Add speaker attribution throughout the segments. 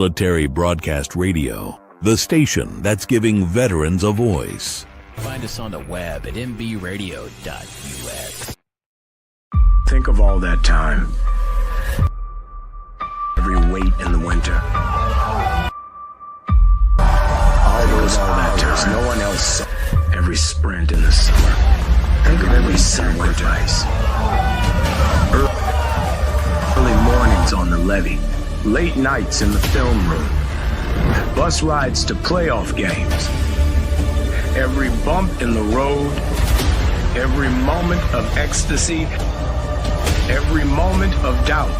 Speaker 1: Military Broadcast Radio, the station that's giving veterans a voice.
Speaker 2: Find us on the web at mbradio.us.
Speaker 3: Think of all that time. Every wait in the winter. All those hours no one else saw. Every sprint in the summer. Think of every sacrifice. Early mornings on the levee. Late nights in the film room. Bus rides to playoff games. Every bump in the road. Every moment of ecstasy. Every moment of doubt.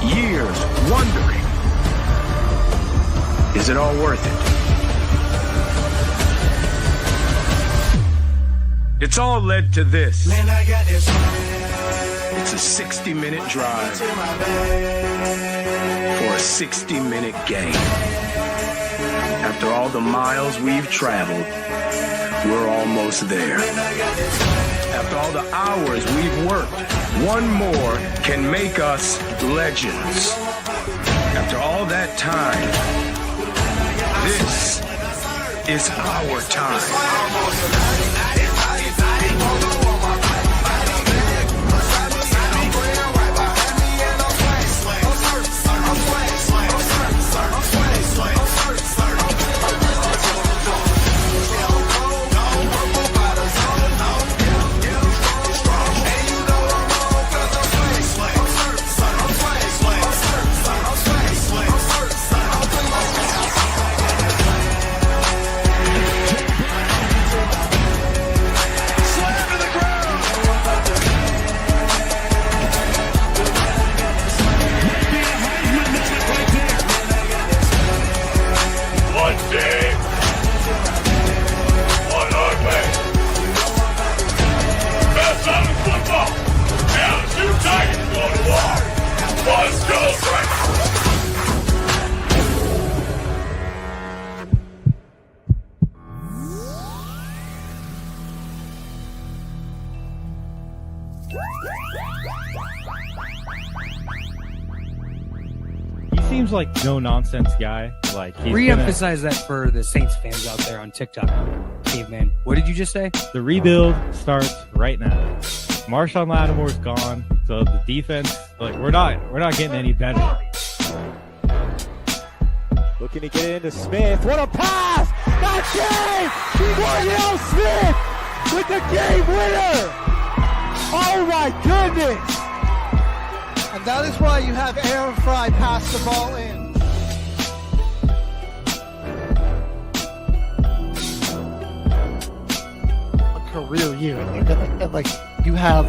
Speaker 3: Years wondering, is it all worth it? It's all led to this. Man, I got this. It's a 60-minute drive for a 60-minute game. After all the miles we've traveled, we're almost there. After all the hours we've worked, one more can make us legends. After all that time, this is our time.
Speaker 4: Seems like no nonsense guy. Like
Speaker 5: re-emphasize that for the Saints fans out there on TikTok. Caveman, what did you just say?
Speaker 4: The rebuild starts right now. Marshawn Lattimore's gone, so the defense, like we're not getting any better.
Speaker 6: Looking to get into Smith. What a pass! That's game! T.Y. Smith with the game winner! Oh my goodness!
Speaker 7: And that is why you have Aaron Fry pass the ball in.
Speaker 8: A career year, and like you have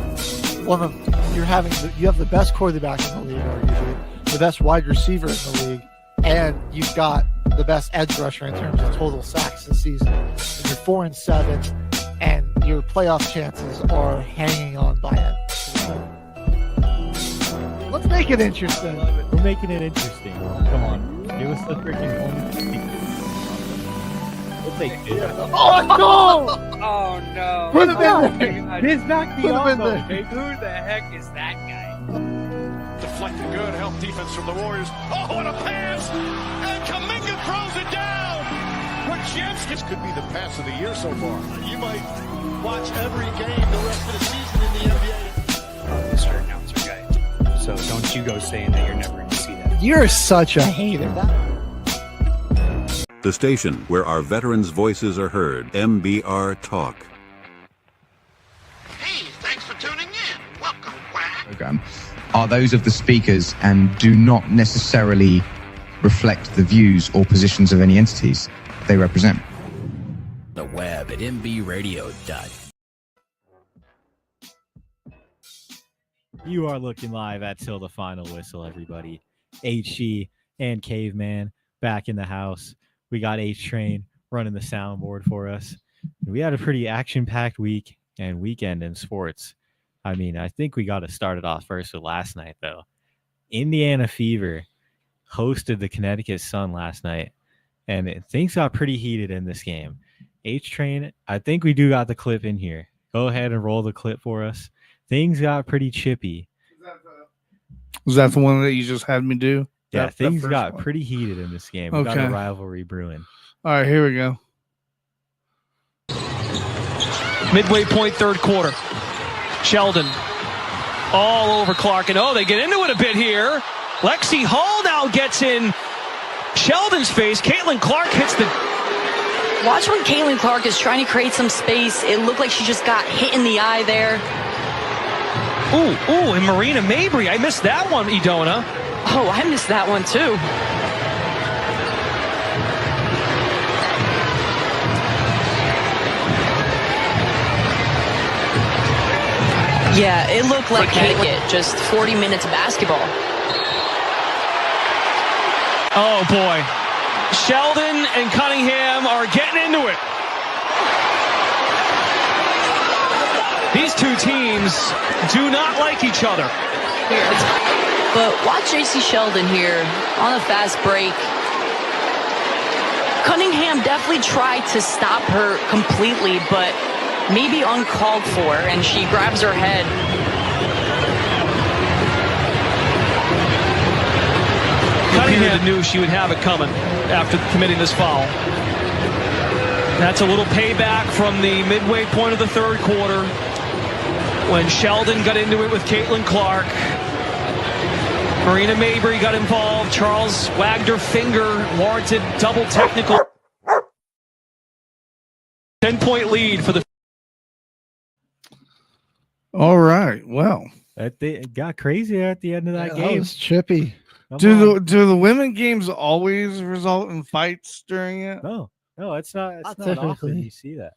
Speaker 8: you have the best quarterback in the league, arguably the best wide receiver in the league, and you've got the best edge rusher in terms of total sacks this season. And you're 4-7, and your playoff chances are hanging on by it. Let's make it interesting.
Speaker 4: We're making it interesting. Come on. Give us the freaking home. We'll take it.
Speaker 8: Oh, no!
Speaker 5: Oh, no.
Speaker 8: Put him in there.
Speaker 4: This knocked me off.
Speaker 5: Who the heck is that guy?
Speaker 9: Deflected good. Help defense from the Warriors. Oh, what a pass! And Kuminga throws it down! This could be the pass of the year so far. You might watch every game the rest of the season in the NBA.
Speaker 5: Mr. Announcer guy. So don't you go saying that you're never going to see that.
Speaker 8: You're such a hater.
Speaker 1: The station where our veterans' voices are heard, MBR Talk.
Speaker 10: Hey, thanks for tuning in. Welcome, Quack.
Speaker 11: Program are those of the speakers and do not necessarily reflect the views or positions of any entities they represent.
Speaker 2: The web at mbradio.us.
Speaker 4: You are looking live at Till the Final Whistle, everybody. HG and Caveman back in the house. We got H-Train running the soundboard for us. We had a pretty action-packed week and weekend in sports. I mean, I think we got to start it off first with last night, though. Indiana Fever hosted the Connecticut Sun last night, and things got pretty heated in this game. H-Train, I think we do got the clip in here. Go ahead and roll the clip for us. Things got pretty chippy.
Speaker 12: Was that the one that you just had me do?
Speaker 4: Yeah,
Speaker 12: that
Speaker 4: things
Speaker 12: first
Speaker 4: got
Speaker 12: one.
Speaker 4: pretty heated in this game. We got
Speaker 12: Okay.
Speaker 4: a rivalry brewing.
Speaker 12: All right, here we go.
Speaker 13: Midway point, third quarter. Sheldon all over Clark. And they get into it a bit here. Lexi Hall now gets in Sheldon's face. Caitlin Clark hits the...
Speaker 14: Watch when Caitlin Clark is trying to create some space. It looked like she just got hit in the eye there.
Speaker 13: Ooh, and Marina Mabry. I missed that one, Edona.
Speaker 14: Oh, I missed that one too. Yeah, it looked like Caitlin, just 40 minutes of basketball.
Speaker 13: Oh, boy. Sheldon and Cunningham are getting into it. These two teams do not like each other.
Speaker 14: But watch JC Sheldon here on a fast break. Cunningham definitely tried to stop her completely, but maybe uncalled for, and she grabs her head.
Speaker 13: Cunningham knew she would have it coming after committing this foul. That's a little payback from the midway point of the third quarter when Sheldon got into it with Caitlin Clark. Marina Mabry got involved. Charles wagged her finger, warranted double technical. 10-point lead for the...
Speaker 12: All right. Well,
Speaker 4: It got crazy at the end of that game.
Speaker 8: That was chippy.
Speaker 12: Do the women games always result in fights during it?
Speaker 4: No, it's not. It's
Speaker 8: Not
Speaker 4: not often
Speaker 8: typically.
Speaker 4: you see that.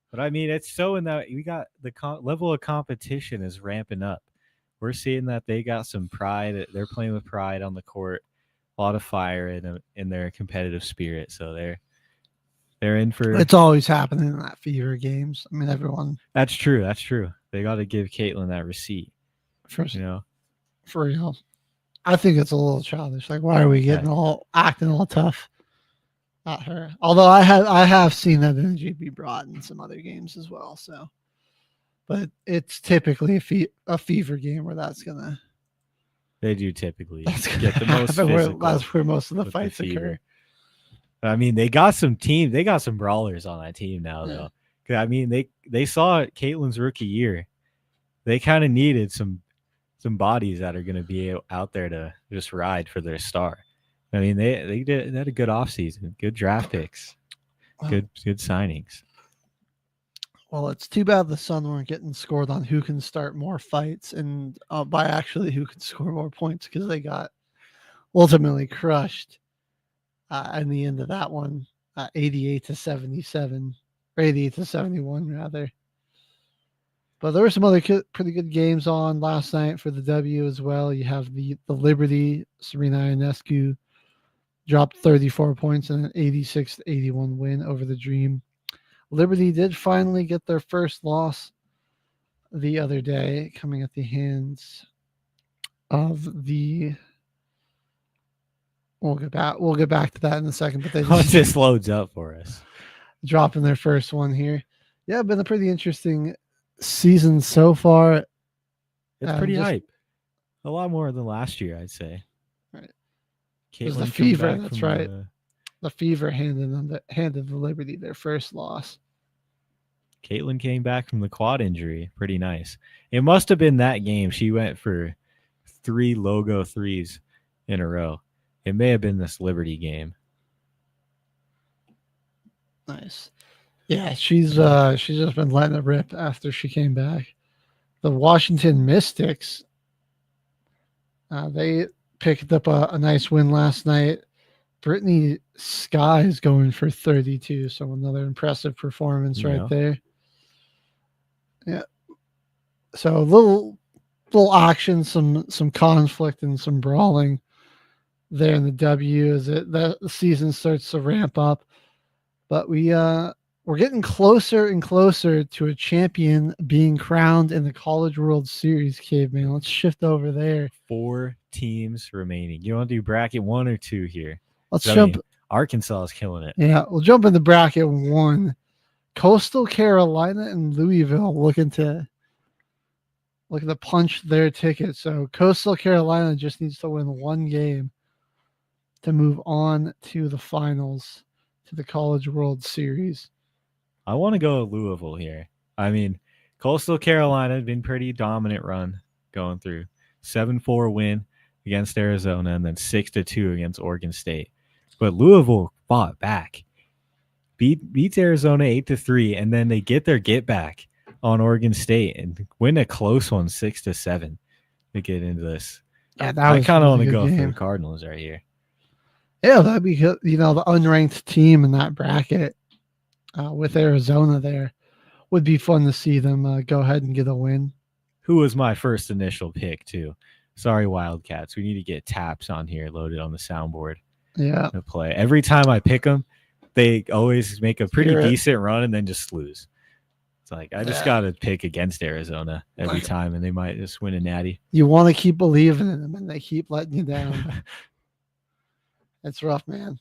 Speaker 4: But I mean, it's so in that we got the level of competition is ramping up. We're seeing that they got some pride. They're playing with pride on the court, a lot of fire in their competitive spirit. So they're in for.
Speaker 8: It's always happening in that fever games. I mean, everyone.
Speaker 4: That's true. That's true. They got to give Caitlin that receipt.
Speaker 8: First,
Speaker 4: for
Speaker 8: real. I think it's a little childish. Like, why are we getting acting all tough at her? Although I have seen that energy be brought in some other games as well. So, but it's typically a fever game where that's gonna.
Speaker 4: They do typically
Speaker 8: get
Speaker 4: the most physical.
Speaker 8: That's where most of the
Speaker 4: with
Speaker 8: fights
Speaker 4: fever.
Speaker 8: occur.
Speaker 4: I mean, they got some brawlers on that team now, though. 'Cause, I mean, they saw Caitlin's rookie year. They kind of needed some bodies that are going to be out there to just ride for their star. I mean, they had a good offseason, good draft picks, good signings.
Speaker 8: Well, it's too bad the Sun weren't getting scored on who can start more fights and by actually who can score more points, because they got ultimately crushed in the end of that one, 88-77, or 88-71 rather. But there were some other pretty good games on last night for the W as well. You have the Liberty, Serena Ionescu dropped 34 points in an 86-81 win over the Dream. Liberty did finally get their first loss the other day, coming at the hands of the. We'll get back to that in a second. But they
Speaker 4: Once this loads up for us,
Speaker 8: dropping their first one here. Yeah, been a pretty interesting season so far.
Speaker 4: It's pretty hype. A lot more than last year, I'd say.
Speaker 8: Right.
Speaker 4: Caitlin
Speaker 8: It was the
Speaker 4: comes
Speaker 8: Fever.
Speaker 4: back
Speaker 8: That's
Speaker 4: from
Speaker 8: right. The Fever handed the Liberty their first loss.
Speaker 4: Caitlin came back from the quad injury. Pretty nice. It must have been that game. She went for 3 logo threes in a row. It may have been this Liberty game.
Speaker 8: Nice. Yeah, she's just been letting it rip after she came back. The Washington Mystics, they picked up a nice win last night. Brittany Sky is going for 32, so another impressive performance right there. Yeah. So a little action, some conflict and some brawling there in the W as the season starts to ramp up. But we're getting closer and closer to a champion being crowned in the College World Series, Caveman. Let's shift over there.
Speaker 4: 4 teams remaining. You want to do bracket 1 or 2 here?
Speaker 8: Let's jump.
Speaker 4: Arkansas is killing it.
Speaker 8: Yeah, we'll jump into bracket 1. Coastal Carolina and Louisville looking to punch their ticket. So Coastal Carolina just needs to win one game to move on to the finals, to the College World Series.
Speaker 4: I want to go Louisville here. I mean, Coastal Carolina had been pretty dominant run going through. 7-4 win against Arizona and then 6-2 against Oregon State. But Louisville fought back. Beats Arizona 8-3, and then they get their get back on Oregon State and win a close one 6-7 to get into this.
Speaker 8: Yeah,
Speaker 4: I kind of want to
Speaker 8: really
Speaker 4: go
Speaker 8: good
Speaker 4: for
Speaker 8: game.
Speaker 4: the Cardinals right here.
Speaker 8: Yeah, that'd be good. The unranked team in that bracket with Arizona there would be fun to see them go ahead and get a win.
Speaker 4: Who was my first initial pick too? Sorry, Wildcats. We need to get taps on here loaded on the soundboard.
Speaker 8: Yeah.
Speaker 4: To play. Every time I pick them, they always make a pretty decent run and then just lose. It's like I just got to pick against Arizona every time, and they might just win a natty.
Speaker 8: You want to keep believing in them, and they keep letting you down. It's rough, man.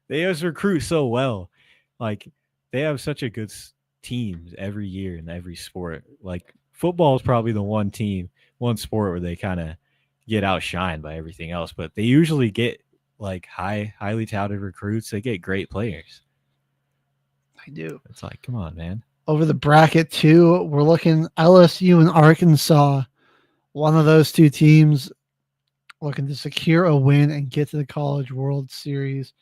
Speaker 4: They just recruit so well. Like, they have such a good teams every year in every sport. Like, football is probably the one sport where they kind of get outshined by everything else, but they usually get like highly touted recruits. They get great players.
Speaker 8: I do.
Speaker 4: It's like, come on, man.
Speaker 8: Over the bracket too, we're looking LSU and Arkansas. One of those two teams looking to secure a win and get to the College World Series.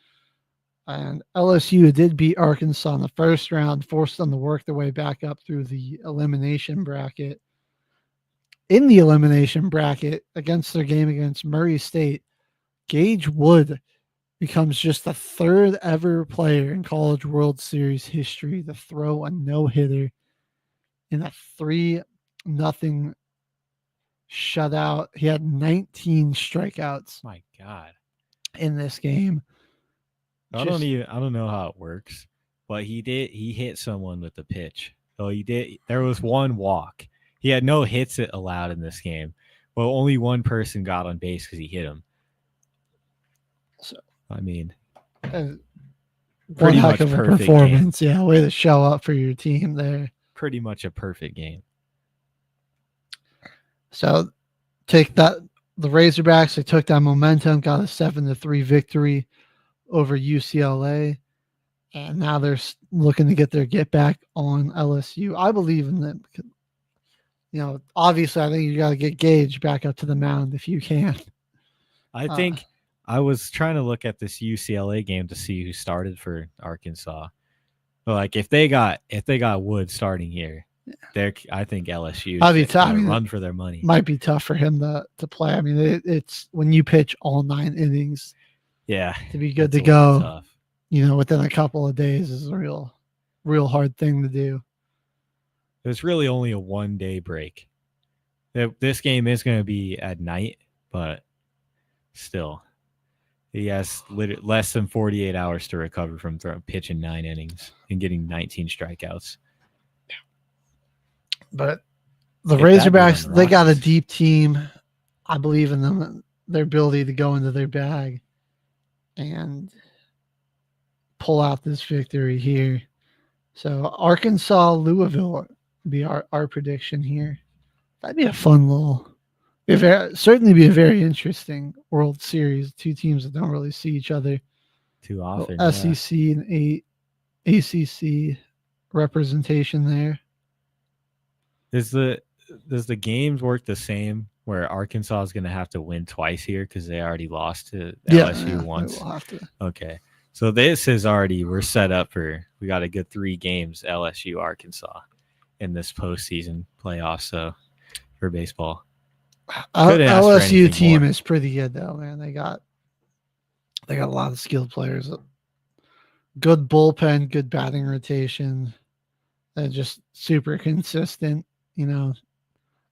Speaker 8: And LSU did beat Arkansas in the first round, forced them to work their way back up through the elimination bracket. In the elimination bracket, against their game against Murray State, Gage Wood becomes just the third ever player in College World Series history to throw a no-hitter in a 3-0 shutout. He had 19 strikeouts.
Speaker 4: My God.
Speaker 8: In this game.
Speaker 4: I don't know how it works, but he hit someone with the pitch. So there was one walk. He had no hits allowed in this game. Well, only one person got on base because he hit him.
Speaker 8: So,
Speaker 4: I mean,
Speaker 8: one heck of a performance. Game. Yeah, way to show up for your team there.
Speaker 4: Pretty much a perfect game.
Speaker 8: So take that. The Razorbacks, they took that momentum, got a 7-3 victory over UCLA, and now they're looking to get their get back on LSU. I believe in them. Obviously, I think you got to get Gage back up to the mound if you can.
Speaker 4: I think I was trying to look at this UCLA game to see who started for Arkansas. But like if they got Wood starting here, I think LSU
Speaker 8: is going
Speaker 4: to run for their money.
Speaker 8: Might be tough for him to play. I mean, it's when you pitch all 9 innings.
Speaker 4: Yeah,
Speaker 8: to be good to go, within a couple of days is a real hard thing to do.
Speaker 4: It's really only a 1-day break. This game is going to be at night, but still, he has less than 48 hours to recover from pitching 9 innings and getting 19 strikeouts.
Speaker 8: But the Razorbacks, they got a deep team. I believe in them, their ability to go into their bag and pull out this victory here. So Arkansas, Louisville would be our prediction here. That'd be a fun certainly be a very interesting World Series. Two teams that don't really see each other
Speaker 4: too often.
Speaker 8: SEC and ACC representation there.
Speaker 4: Does the games work the same where Arkansas is going to have to win twice here because they already lost to LSU once?
Speaker 8: We'll have to.
Speaker 4: Okay. So this is we're set up we got a good 3 games, LSU, Arkansas, in this postseason playoff. So for baseball,
Speaker 8: LSU team is pretty good though, man. They got a lot of skilled players, good bullpen, good batting rotation. They're just super consistent. You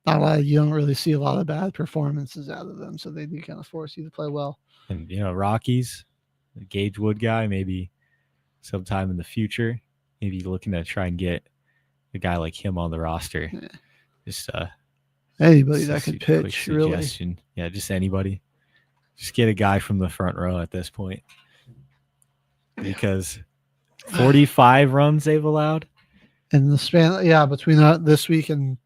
Speaker 8: don't really see a lot of bad performances out of them, so they do kind of force you to play well.
Speaker 4: And Rockies, the Gage Wood guy, maybe sometime in the future, maybe looking to try and get a guy like him on the roster. Yeah. Just
Speaker 8: anybody that could pitch, really.
Speaker 4: Yeah, just anybody. Just get a guy from the front row at this point, because 45 runs they've allowed
Speaker 8: in the span. Yeah, between this week and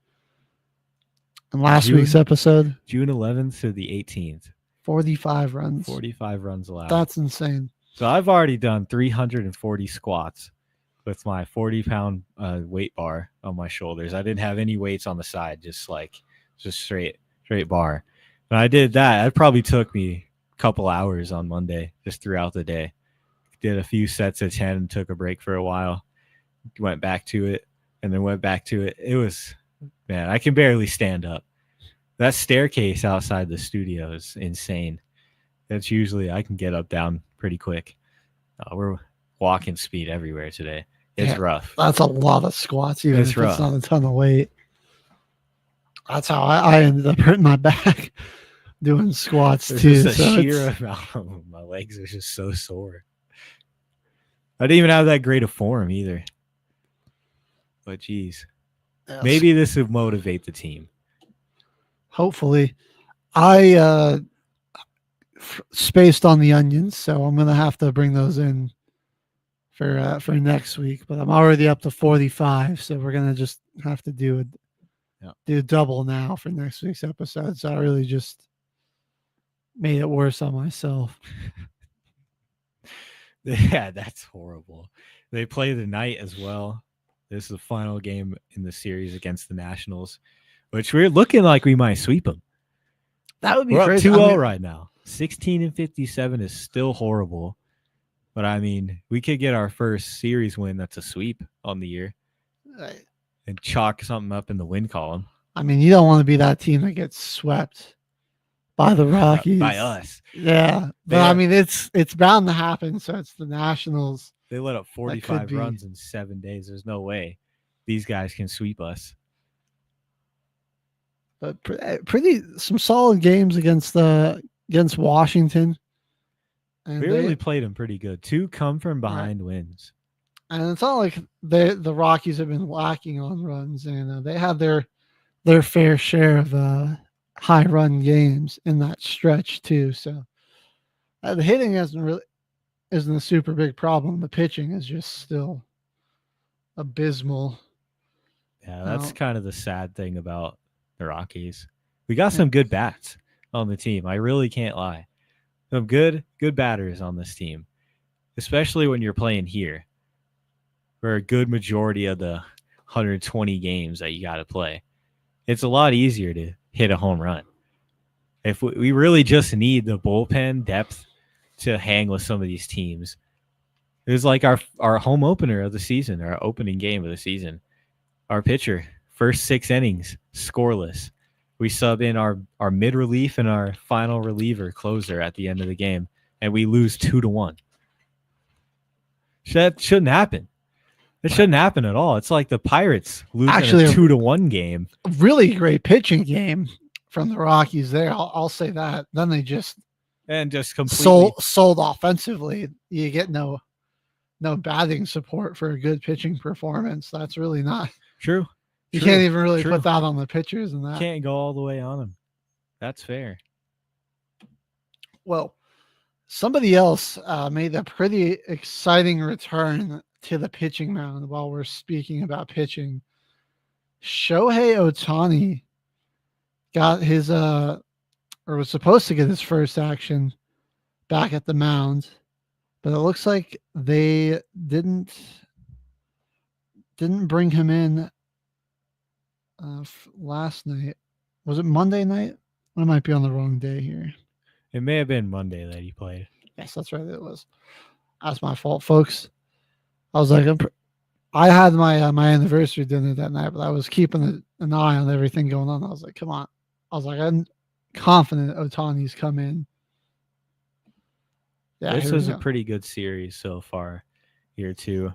Speaker 8: last week's episode,
Speaker 4: June 11th to the 18th.
Speaker 8: 45 runs.
Speaker 4: 45 runs allowed.
Speaker 8: That's insane.
Speaker 4: So I've already done 340 squats with my 40-pound weight bar on my shoulders. I didn't have any weights on the side, just straight bar. When I did that, it probably took me a couple hours on Monday, just throughout the day. Did a few sets of 10 and took a break for a while. Went back to it and then went back to it. It was, man, I can barely stand up. That staircase outside the studio is insane. That's usually, I can get up, down pretty quick. We're walking speed everywhere today. It's rough.
Speaker 8: That's a lot of squats, even
Speaker 4: it's
Speaker 8: if
Speaker 4: rough.
Speaker 8: It's not a ton of weight. That's how I ended up hurting my back doing squats
Speaker 4: There's
Speaker 8: too.
Speaker 4: Just a sheer amount of them. My legs are just so sore. I didn't even have that great a form either. But geez, maybe this would motivate the team.
Speaker 8: Hopefully. I spaced on the onions, so I'm gonna have to bring those in for next week. But I'm already up to 45, so we're gonna just have to do double now for next week's episode. So I really just made it worse on myself.
Speaker 4: Yeah, that's horrible. They play tonight as well. This is the final game in the series against the Nationals, which we're looking like we might sweep them.
Speaker 8: That would be
Speaker 4: we're
Speaker 8: crazy.
Speaker 4: Up 2-0 right now. 16-57 is still horrible. But, I mean, we could get our first series win that's a sweep on the year and chalk something up in the win column.
Speaker 8: I mean, you don't want to be that team that gets swept by the Rockies.
Speaker 4: By us.
Speaker 8: Yeah. But, I mean, it's bound to happen, so it's the Nationals.
Speaker 4: They let up 45 runs in 7 days. There's no way these guys can sweep us.
Speaker 8: But some solid games against Washington. And
Speaker 4: we really played them pretty good. 2 come from behind wins.
Speaker 8: And it's not like the Rockies have been lacking on runs. And they had their fair share of high run games in that stretch too. So the hitting isn't a super big problem. The pitching is just still abysmal.
Speaker 4: Yeah, that's kind of the sad thing about the Rockies. We got some good bats on the team. I really can't lie. Some good batters on this team, especially when you're playing here for a good majority of the 120 games that you got to play. It's a lot easier to hit a home run. If we really just need the bullpen depth to hang with some of these teams. It was like our home opener of the season, our opening game of the season. Our pitcher, first 6 innings, scoreless. We sub in our mid relief and our final reliever closer at the end of the game, and we lose 2-1. That shouldn't happen. It shouldn't happen at all. It's like the Pirates losing a 2-1 game.
Speaker 8: Really great pitching game from the Rockies there. I'll say that. Then they just
Speaker 4: completely
Speaker 8: sold offensively. You get no batting support for a good pitching performance. That's really not
Speaker 4: true.
Speaker 8: You can't even really put that on the pitchers and that.
Speaker 4: Can't go all the way on them. That's fair.
Speaker 8: Well, somebody else made a pretty exciting return to the pitching mound while we're speaking about pitching. Shohei Ohtani got his or was supposed to get his first action back at the mound, but it looks like they didn't bring him in last night. Was it Monday night? I might be on the wrong day here.
Speaker 4: It may have been Monday that he played.
Speaker 8: Yes, that's right. It was. That's my fault, folks. I was like, I had my anniversary dinner that night, but I was keeping an eye on everything going on. I was like, come on. I was like, I'm confident Ohtani's come in. Yeah,
Speaker 4: this was a pretty good series so far here too.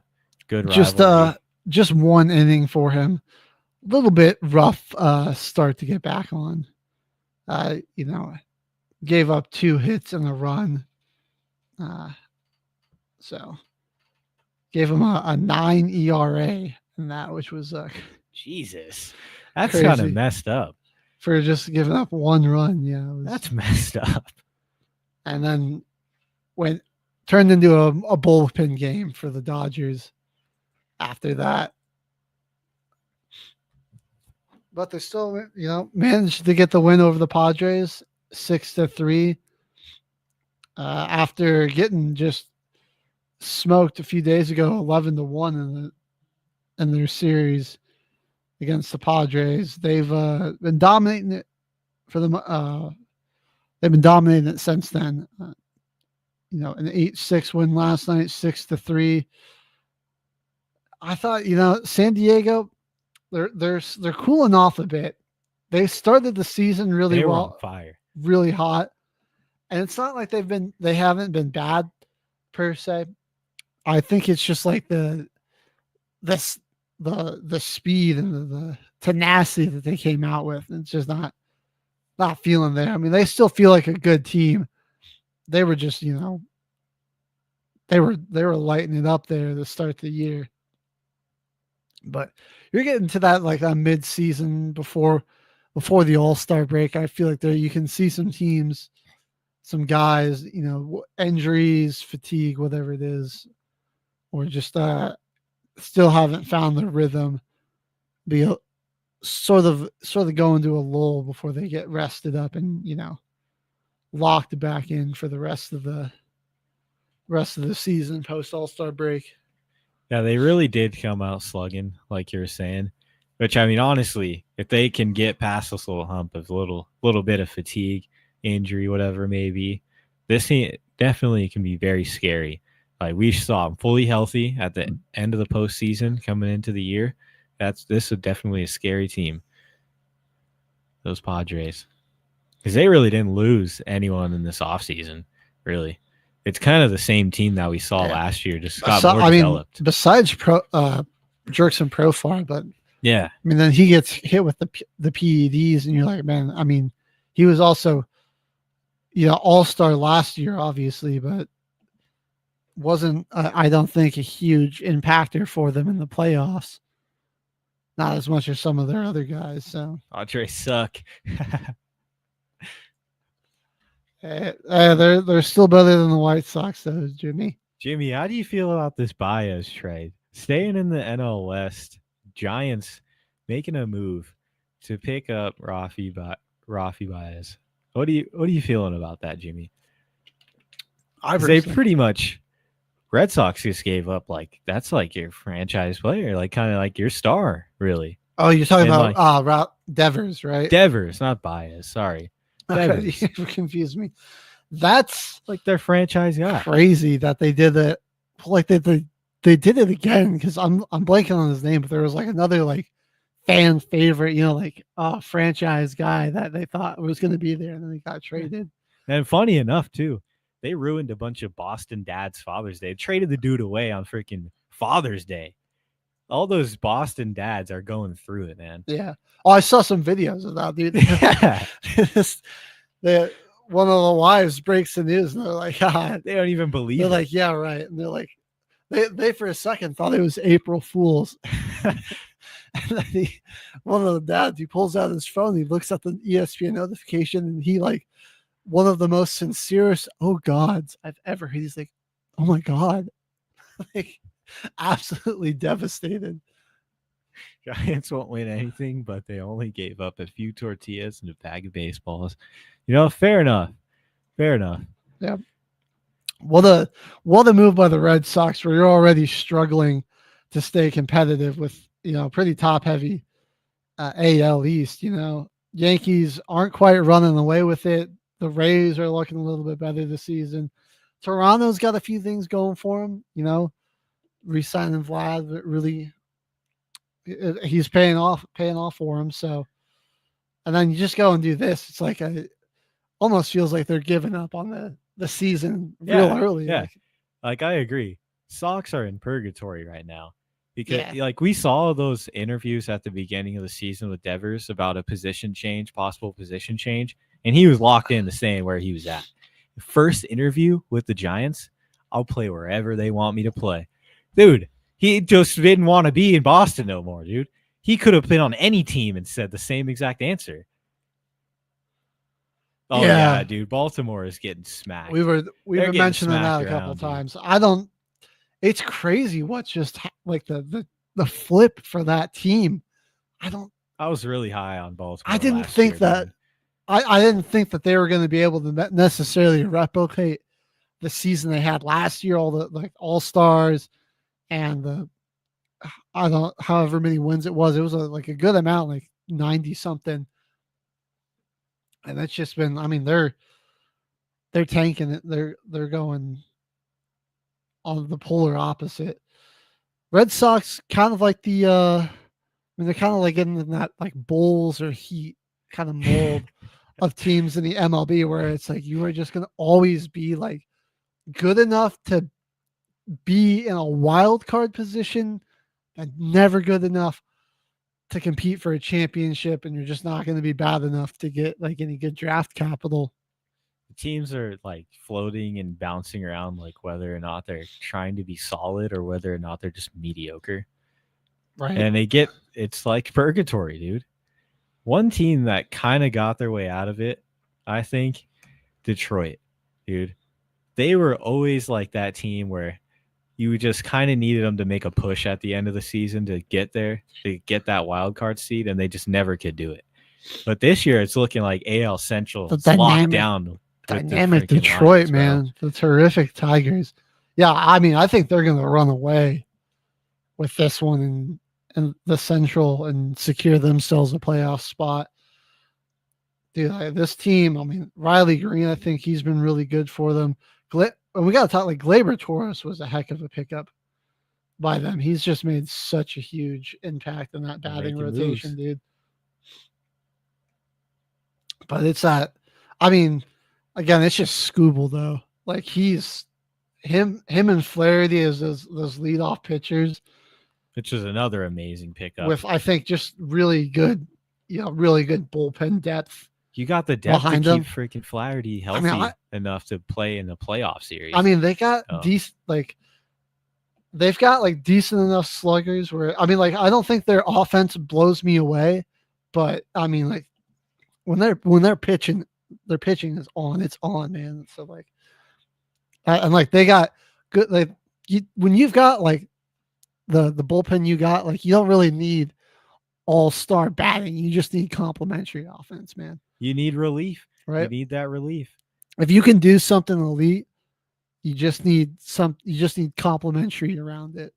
Speaker 4: Good
Speaker 8: rivalry. Just one inning for him. A little bit rough start to get back on. Gave up 2 hits and a run. So gave him a 9 ERA in that, which was
Speaker 4: Jesus. That's kind of messed up.
Speaker 8: For just giving up 1 run. Yeah.
Speaker 4: That's messed up.
Speaker 8: And then turned into a bullpen game for the Dodgers after that. But they still, managed to get the win over the Padres 6-3. after getting just smoked a few days ago, 11-1 in their series against the Padres. They've been dominating it for them. They've been dominating it since then. An 8-6 win last night, 6-3. I thought, San Diego, they're cooling off a bit. They started the season really well,
Speaker 4: on fire,
Speaker 8: really hot, and it's not like they haven't been bad per se. I think it's just like the speed and the tenacity that they came out with. It's just not feeling there. I mean, they still feel like a good team. They were just, they were lighting it up there to start the year. But you're getting to that like a mid-season before the All-Star break. I feel like you can see some teams, some guys, injuries, fatigue, whatever it is, or just still haven't found their rhythm. Be sort of go into a lull before they get rested up and locked back in for the rest of the season post All-Star break.
Speaker 4: Yeah, they really did come out slugging, like you were saying. Which, I mean, honestly, if they can get past this little hump of little bit of fatigue, injury, whatever it may be, this team definitely can be very scary. Like we saw them fully healthy at the end of the postseason coming into the year. This is definitely a scary team. Those Padres, because they really didn't lose anyone in this offseason, really. It's kind of the same team that we saw last year, just got more developed.
Speaker 8: Besides Jerks and Profar, but
Speaker 4: yeah,
Speaker 8: I mean, then he gets hit with the PEDs, and you're like, man. I mean, he was also, All-Star last year, obviously, but wasn't I don't think a huge impactor for them in the playoffs. Not as much as some of their other guys. So
Speaker 4: Padres suck.
Speaker 8: They're still better than the White Sox, though, Jimmy.
Speaker 4: Jimmy, how do you feel about this Baez trade? Staying in the NL West, Giants making a move to pick up Rafi Baez. What are you feeling about that, Jimmy? They pretty much Red Sox just gave up that's like your franchise player, like kind of like your star, really.
Speaker 8: Oh, you're talking about Devers, right?
Speaker 4: Devers, not Baez. Sorry.
Speaker 8: Okay, you confused me. That's
Speaker 4: like their franchise guy.
Speaker 8: Crazy that they did it. Like they did it again, because I'm blanking on his name, but there was like another fan favorite, franchise guy that they thought was going to be there, and then he got traded.
Speaker 4: And funny enough, too, they ruined a bunch of Boston dads' Father's Day. They traded the dude away on freaking Father's Day. All those Boston dads are going through it, man.
Speaker 8: Yeah. Oh, I saw some videos of that, dude. Yeah. One of the wives breaks the news, and they're like,
Speaker 4: they don't even believe
Speaker 8: it. They're
Speaker 4: it.
Speaker 8: like, yeah, right. And they're like, they for a second thought it was April Fool's. And then one of the dads, he pulls out his phone, he looks at the ESPN notification, and he one of the most sincerest "oh gods" I've ever heard. He's like, "Oh my god," absolutely devastated.
Speaker 4: Giants won't win anything, but they only gave up a few tortillas and a bag of baseballs. Fair enough.
Speaker 8: Yeah. What a move by the Red Sox, where you're already struggling to stay competitive with pretty top heavy AL East. Yankees aren't quite running away with it. The Rays are looking a little bit better this season. Toronto's got a few things going for them. Re-signing Vlad, but really, he's paying off for him. So, and then you just go and do this. It's like almost feels like they're giving up on the season real early.
Speaker 4: Yeah, I agree. Sox are in purgatory right now because we saw those interviews at the beginning of the season with Devers about a possible position change, and he was locked in to staying where he was at. The first interview with the Giants, I'll play wherever they want me to play. Dude, he just didn't want to be in Boston no more, dude. He could have been on any team and said the same exact answer. Oh yeah, dude. Baltimore is getting smacked.
Speaker 8: We were mentioning that a couple times. It's crazy what's just the flip for that team.
Speaker 4: I was really high on Baltimore.
Speaker 8: I didn't think that they were going to be able to necessarily replicate the season they had last year, all the like all-stars and the I don't however many wins it was like a good amount, like 90 something. And that's just been, I mean, they're tanking it. They're going on the polar opposite. Red Sox kind of like they're kind of like getting in that like Bulls or Heat kind of mold of teams in the MLB where it's like you are just going to always be like good enough to be in a wild card position and never good enough to compete for a championship, and you're just not going to be bad enough to get like any good draft capital.
Speaker 4: Teams are like floating and bouncing around, like whether or not they're trying to be solid or whether or not they're just mediocre.
Speaker 8: Right.
Speaker 4: And it's like purgatory, dude. One team that kind of got their way out of it, I think, Detroit, dude. They were always like that team where you just kind of needed them to make a push at the end of the season to get there, to get that wild card seed, and they just never could do it. But this year, it's looking like AL Central is locked down.
Speaker 8: Dynamic Detroit, Lions, man. The terrific Tigers. Yeah, I mean, I think they're going to run away with this one and the Central and secure themselves a playoff spot. Dude, this team, I mean, Riley Green, I think he's been really good for them. We got to talk like Gleyber Torres was a heck of a pickup by them. He's just made such a huge impact in that batting rotation, dude. But it's that, I mean, again, it's just Scooble though. Like he's him and Flaherty as those leadoff pitchers,
Speaker 4: which is another amazing pickup.
Speaker 8: With I think just really good bullpen depth.
Speaker 4: You got the depth to keep freaking Flaherty healthy enough to play in the playoff series.
Speaker 8: I mean, they got decent, like they've got like decent enough sluggers where I mean, like I don't think their offense blows me away, but I mean, like when they're pitching, their pitching is on. It's on, man. So like, and like they got good. Like when you've got like the bullpen, you got like you don't really need all-star batting. You just need complementary offense, man.
Speaker 4: You need relief,
Speaker 8: right?
Speaker 4: You need that relief.
Speaker 8: If you can do something elite, you just need complementary around it.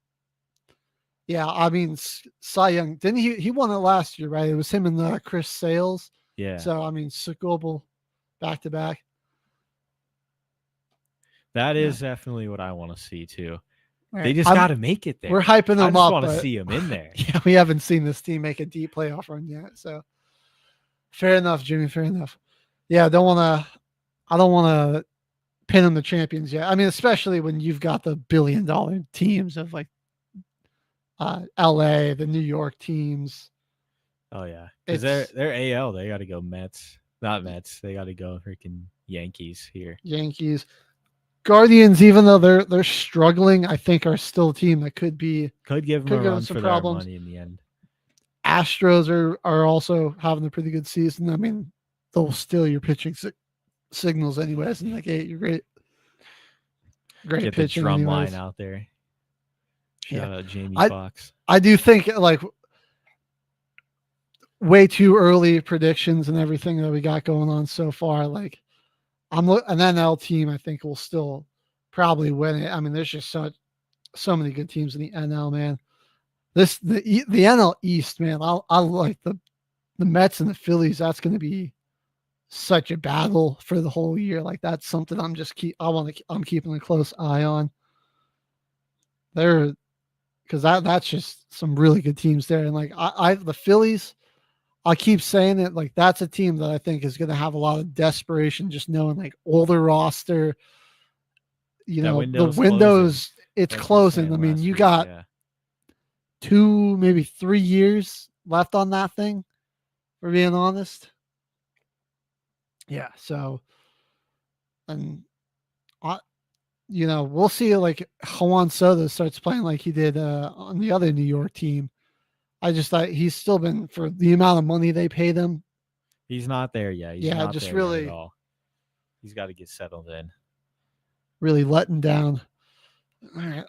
Speaker 8: Yeah, I mean, Cy Young, didn't he won it last year, right? It was him and Chris Sales.
Speaker 4: Yeah.
Speaker 8: So I mean, Scooble back to back.
Speaker 4: That is definitely what I want to see too.
Speaker 8: Right.
Speaker 4: They just got to make it there.
Speaker 8: We're hyping them up.
Speaker 4: I just want to see them in there.
Speaker 8: Yeah, we haven't seen this team make a deep playoff run yet. So fair enough, Jimmy. Fair enough. Yeah, I don't want to pin them the champions yet. I mean, especially when you've got the billion-dollar teams of like LA, the New York teams.
Speaker 4: Oh yeah, because they're AL. They got to go Mets, not Mets. They got to go freaking Yankees here.
Speaker 8: Yankees. Guardians, even though they're struggling, I think are still a team that could give them a run for their money in the end. Astros are also having a pretty good season. I mean, they'll steal your pitching signals anyways, and like, hey, you're great
Speaker 4: Get
Speaker 8: pitching.
Speaker 4: The drum
Speaker 8: anyways.
Speaker 4: line out there. Shout out Jamie Foxx.
Speaker 8: I do think like way too early predictions and everything that we got going on so far. Like an NL team, I think will still probably win it. I mean, there's just so many good teams in the NL, man. The NL East, man. I like the Mets and the Phillies. That's going to be such a battle for the whole year. Like that's something I'm keeping a close eye on. Because that's just some really good teams there. And like the Phillies, I keep saying it, like that's a team that I think is going to have a lot of desperation, just knowing like older roster, the windows, it's closing. I mean, you got 2, maybe 3 years left on that thing, for being honest. Yeah. So, and we'll see like Juan Soto starts playing like he did on the other New York team. I just thought he's still been, for the amount of money they paid him.
Speaker 4: He's not there yet. He's got to get settled in.
Speaker 8: Really letting down. All right.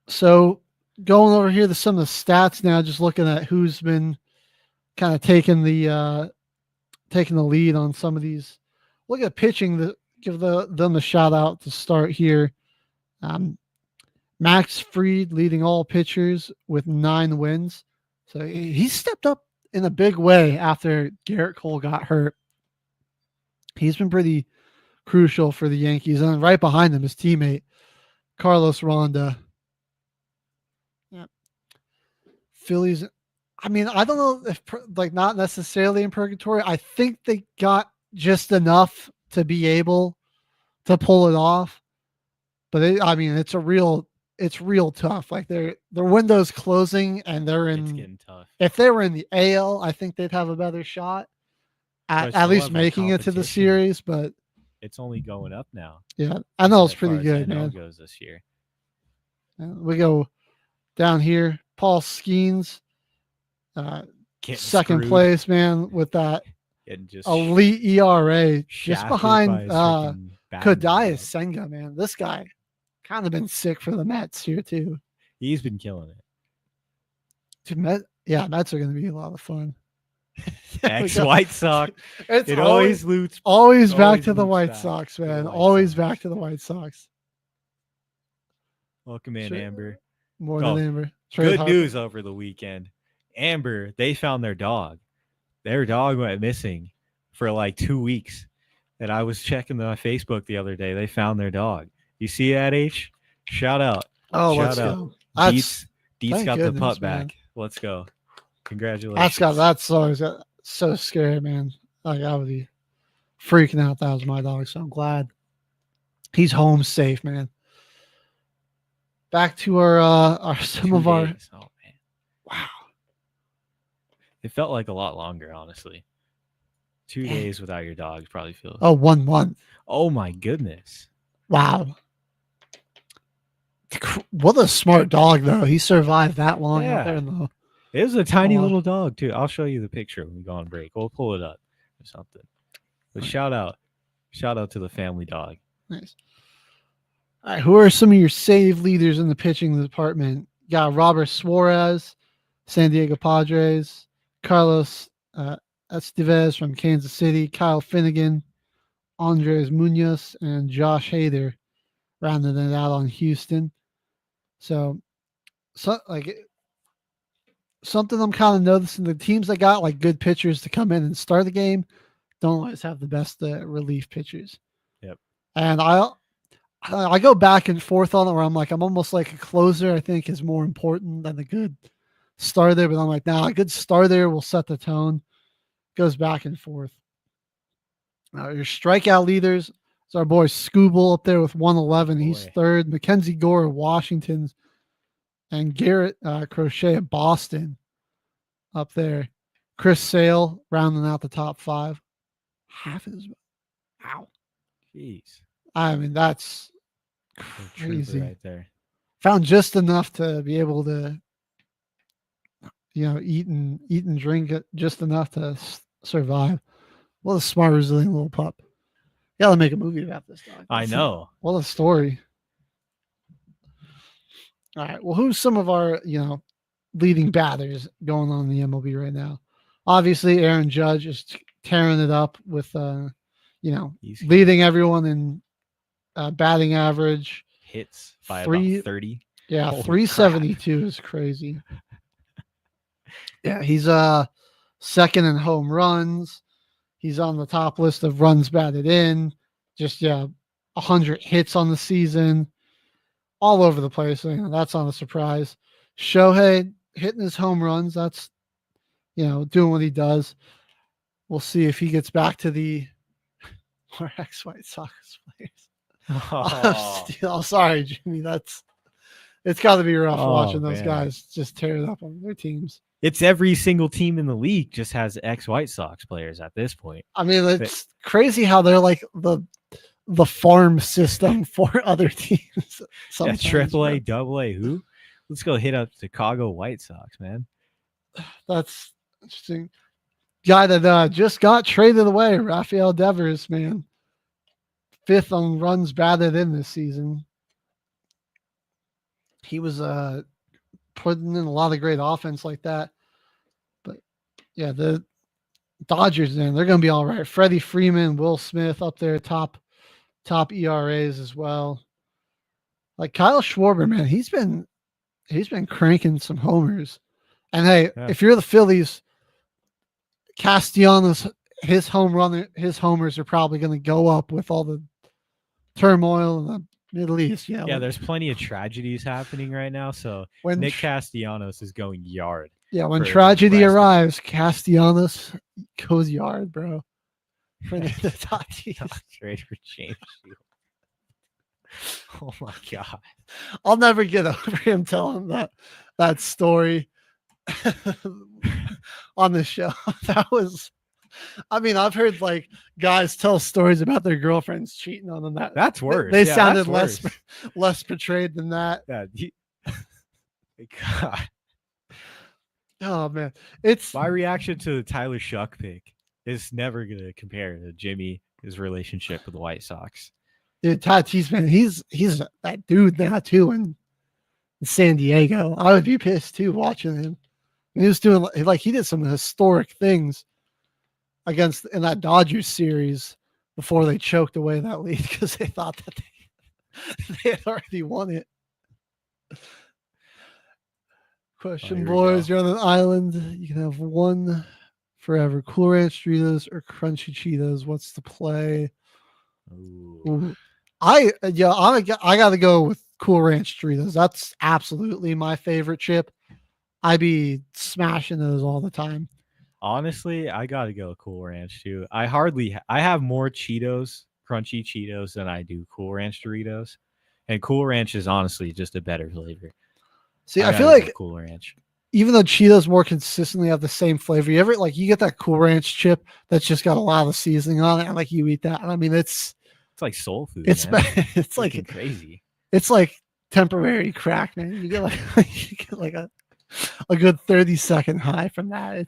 Speaker 8: So going over here to some of the stats now, just looking at who's been kind of taking the lead on some of these. Look at pitching. give them a shout out to start here. Max Fried leading all pitchers with 9 wins. So he stepped up in a big way after Garrett Cole got hurt. He's been pretty crucial for the Yankees. And right behind him, his teammate, Carlos Ronda. Yeah. Phillies, I mean, I don't know if, not necessarily in purgatory. I think they got just enough to be able to pull it off. But it's real tough. Like their window's closing, and
Speaker 4: It's getting tough.
Speaker 8: if they were in the AL, I think they'd have a better shot at least making it to the series. But
Speaker 4: it's only going up now.
Speaker 8: Yeah, I know it's
Speaker 4: as far
Speaker 8: pretty
Speaker 4: as
Speaker 8: good,
Speaker 4: NL
Speaker 8: man.
Speaker 4: goes this year.
Speaker 8: We go down here. Paul Skeens,
Speaker 4: Getting
Speaker 8: second
Speaker 4: screwed.
Speaker 8: place, man, with that
Speaker 4: Getting just
Speaker 8: elite ERA, just
Speaker 4: shafted
Speaker 8: behind
Speaker 4: by his freaking batting
Speaker 8: Kodai
Speaker 4: dog.
Speaker 8: Senga, man. This guy kind of been sick for the Mets here too.
Speaker 4: He's been killing it.
Speaker 8: Dude, Mets are going to be a lot of fun.
Speaker 4: Ex-White Sox.
Speaker 8: It's
Speaker 4: It always loops.
Speaker 8: always back
Speaker 4: always
Speaker 8: to the
Speaker 4: loops
Speaker 8: White
Speaker 4: back
Speaker 8: Sox,
Speaker 4: to the
Speaker 8: man.
Speaker 4: White
Speaker 8: Always
Speaker 4: Sox.
Speaker 8: back to the White Sox.
Speaker 4: Welcome in,
Speaker 8: Sure.
Speaker 4: Amber.
Speaker 8: More
Speaker 4: Oh,
Speaker 8: than Amber. Trey
Speaker 4: Good
Speaker 8: Harper.
Speaker 4: news over the weekend. Amber, they found their dog. Their dog went missing for like 2 weeks. And I was checking my Facebook the other day. They found their dog. You see that, H? Shout out.
Speaker 8: Oh,
Speaker 4: Shout
Speaker 8: let's
Speaker 4: out.
Speaker 8: go.
Speaker 4: Dietz
Speaker 8: thank
Speaker 4: got the
Speaker 8: goodness,
Speaker 4: pup
Speaker 8: man.
Speaker 4: back. Let's go. Congratulations.
Speaker 8: That's always so scary, man. Like I would be freaking out if that was my dog. So I'm glad he's home safe, man. Back to our some
Speaker 4: 2
Speaker 8: of our
Speaker 4: days. Oh, man.
Speaker 8: wow.
Speaker 4: It felt like a lot longer, honestly. 2 days without your dog probably feels.
Speaker 8: Oh, 1 month.
Speaker 4: Oh my goodness.
Speaker 8: Wow. What a smart dog, though. He survived that long out there in the
Speaker 4: It was a tiny
Speaker 8: Oh, wow.
Speaker 4: little dog too. I'll show you the picture when we go on break. We'll pull it up or something. But shout out to the family dog.
Speaker 8: Nice. All right, who are some of your save leaders in the pitching department? You got Robert Suarez, San Diego Padres, Carlos Estevez from Kansas City, Kyle Finnegan, Andres Munoz, and Josh Hader rounding it out on Houston. So like something I'm kind of noticing, the teams that got like good pitchers to come in and start the game don't always have the best relief pitchers.
Speaker 4: Yep.
Speaker 8: And I go back and forth on it where I'm like, I'm almost like a closer, I think, is more important than a good starter. But I'm like, nah, a good starter will set the tone. Goes back and forth. Your strikeout leaders is our boy Scooble up there with 111. He's third. Mackenzie Gore of Washington and Garrett Crochet of Boston up there. Chris Sale rounding out the top 5. Half his. Wow.
Speaker 4: Jeez.
Speaker 8: I mean, that's
Speaker 4: Trooper
Speaker 8: crazy.
Speaker 4: right there.
Speaker 8: Found just enough to be able to, eat and drink it just enough to survive. What a smart, resilient little pup. You gotta make a movie about this dog.
Speaker 4: I know.
Speaker 8: What a story. All right. Well, who's some of our, leading batters going on in the MLB right now? Obviously, Aaron Judge is tearing it up with, leading everyone in batting average.
Speaker 4: Hits by about 30.
Speaker 8: Yeah,
Speaker 4: Holy
Speaker 8: 372 is crazy. Yeah, he's second in home runs. He's on the top list of runs batted in. Just 100 hits on the season. All over the place. That's not a surprise. Shohei hitting his home runs. That's doing what he does. We'll see if he gets back to the ex-White Sox players. Oh, sorry, Jimmy. It's got to be rough watching those guys just tear it up on their teams.
Speaker 4: It's every single team in the league just has ex-White Sox players at this point.
Speaker 8: I mean, it's crazy how they're like the farm system for other teams.
Speaker 4: Yeah, Triple A, Double A. Who? Let's go hit up Chicago White Sox, man.
Speaker 8: That's interesting. Guy that just got traded away, Rafael Devers, man. 5th on runs batted in this season. He was putting in a lot of great offense like that. But yeah, the Dodgers, man, they're going to be all right. Freddie Freeman, Will Smith up there top top ERAs as well. Like Kyle Schwarber, man, he's been cranking some homers. And hey, if you're the Phillies, Castellanos, his homers are probably going to go up with all the turmoil in the Middle East.
Speaker 4: Yeah, there's plenty of tragedies happening right now. So
Speaker 8: when
Speaker 4: Nick Castellanos is going yard.
Speaker 8: Yeah, when tragedy arrives, Castellanos goes yard, bro. For the Tatis.
Speaker 4: Trade for James Shields. Oh my god.
Speaker 8: I'll never get over him telling that story on the show. That was, I mean, I've heard like guys tell stories about their girlfriends cheating on them.
Speaker 4: That's worse.
Speaker 8: They sounded less betrayed than that.
Speaker 4: Yeah, God.
Speaker 8: Oh man,
Speaker 4: my reaction to the Tyler Shuck pick is never gonna compare to his relationship with the White Sox.
Speaker 8: Dude, Tatis, man, he's that dude now too in San Diego. I would be pissed too watching him. He was doing he did some historic things in that Dodgers series before they choked away that lead because they thought that they had already won it. Question, boys. You're on an island. You can have one forever. Cool Ranch Doritos or Crunchy Cheetos. What's the play? Ooh. I got to go with Cool Ranch Doritos. That's absolutely my favorite chip. I be smashing those all the time.
Speaker 4: Honestly, I got to go Cool Ranch too. I have more Cheetos, Crunchy Cheetos than I do Cool Ranch Doritos. And Cool Ranch is honestly just a better flavor.
Speaker 8: See, I feel like
Speaker 4: Cool Ranch,
Speaker 8: even though Cheetos more consistently have the same flavor, you get that Cool Ranch chip that's just got a lot of seasoning on it, and like you eat that, and I mean it's
Speaker 4: like soul food.
Speaker 8: It's
Speaker 4: it's
Speaker 8: like
Speaker 4: crazy.
Speaker 8: It's like temporary crack, man. You get like a good 30-second high from that.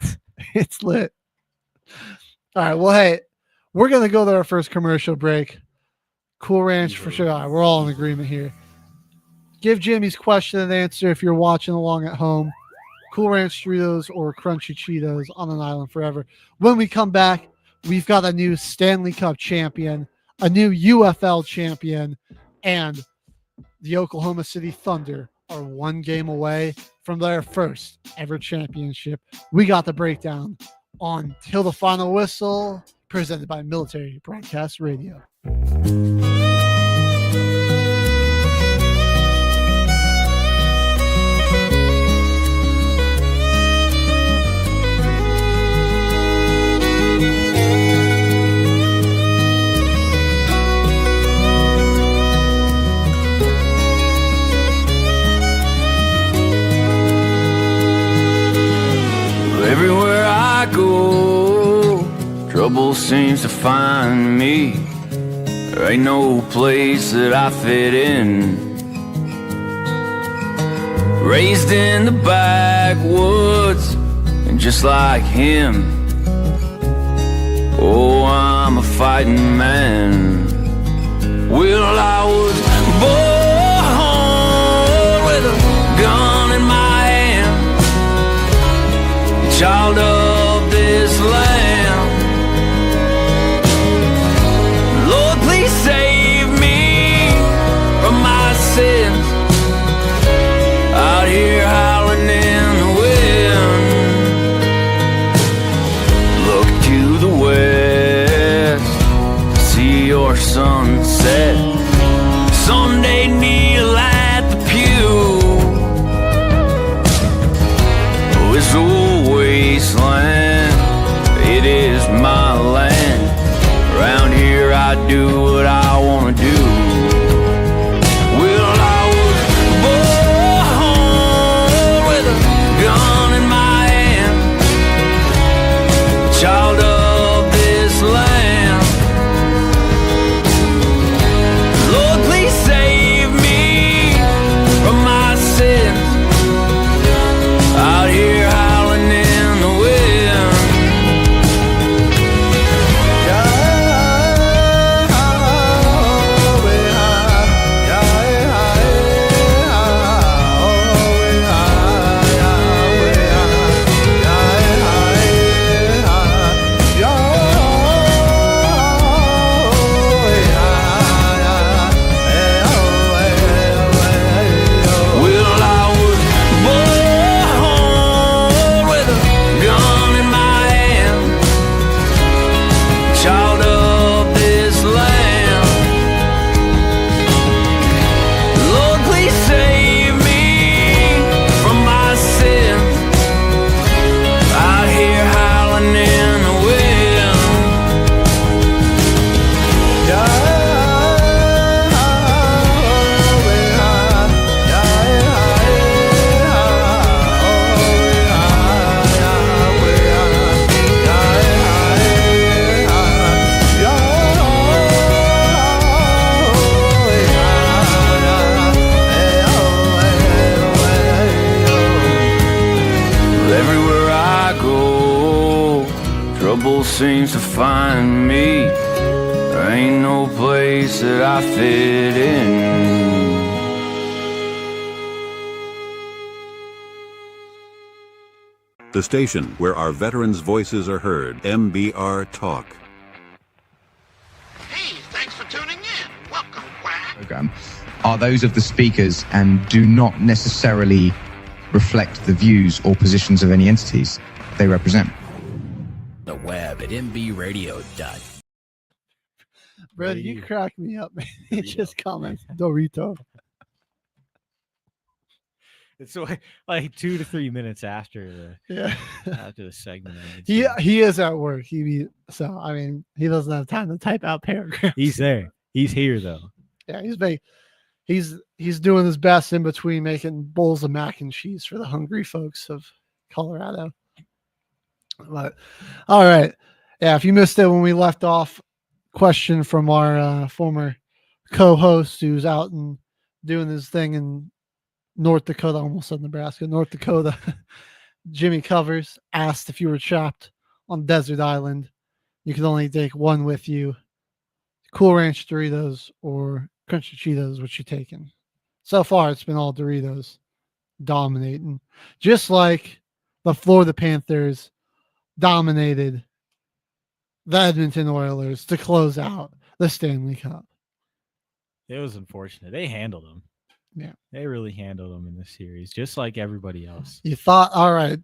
Speaker 8: It's lit. All right, well, hey, we're gonna go to our first commercial break. Cool Ranch for sure. All right, we're all in agreement here. Give Jimmy's question and answer if you're watching along at home. Cool Ranch Doritos or Crunchy Cheetos on an island forever. When we come back, we've got a new Stanley Cup champion, a new UFL champion, and the Oklahoma City Thunder are one game away from their first ever championship. We got the breakdown on Till the Final Whistle, presented by Military Broadcast Radio.
Speaker 15: Everywhere I go, trouble seems to find me. There ain't no place that I fit in. Raised in the backwoods, and just like him, oh, I'm a fighting man. Well, I was born with a gun in my hand, child of this land. Lord, please save me from my sins. Out here howling in the wind. Look to the west, see your sunset. Someday kneel at the pew. This old wasteland seems to find me. There ain't no place that I fit in.
Speaker 1: The station where our veterans' voices are heard. MBR Talk.
Speaker 10: Hey, thanks for tuning in. Welcome, Quack.
Speaker 11: Program are those of the speakers and do not necessarily reflect the views or positions of any entities they represent.
Speaker 2: The web at mbradio.
Speaker 8: Brother, you crack me up, man. It just comments Dorito.
Speaker 4: It's like 2 to 3 minutes after the segment.
Speaker 8: He is at work. He doesn't have time to type out paragraphs.
Speaker 4: He's there. He's here though.
Speaker 8: Yeah, he's doing his best in between making bowls of mac and cheese for the hungry folks of Colorado. But all right, yeah. If you missed it when we left off, question from our former co-host who's out and doing his thing in North Dakota, almost said Nebraska, North Dakota. Jimmy Covers asked if you were trapped on desert island, you could only take one with you. Cool Ranch Doritos or Crunchy Cheetos, what you taking? So far, it's been all Doritos dominating. Just like the Florida Panthers dominated the Edmonton Oilers to close out the Stanley Cup.
Speaker 4: It was unfortunate. They handled them.
Speaker 8: Yeah.
Speaker 4: They really handled them in this series, just like everybody else.
Speaker 8: You thought, all right,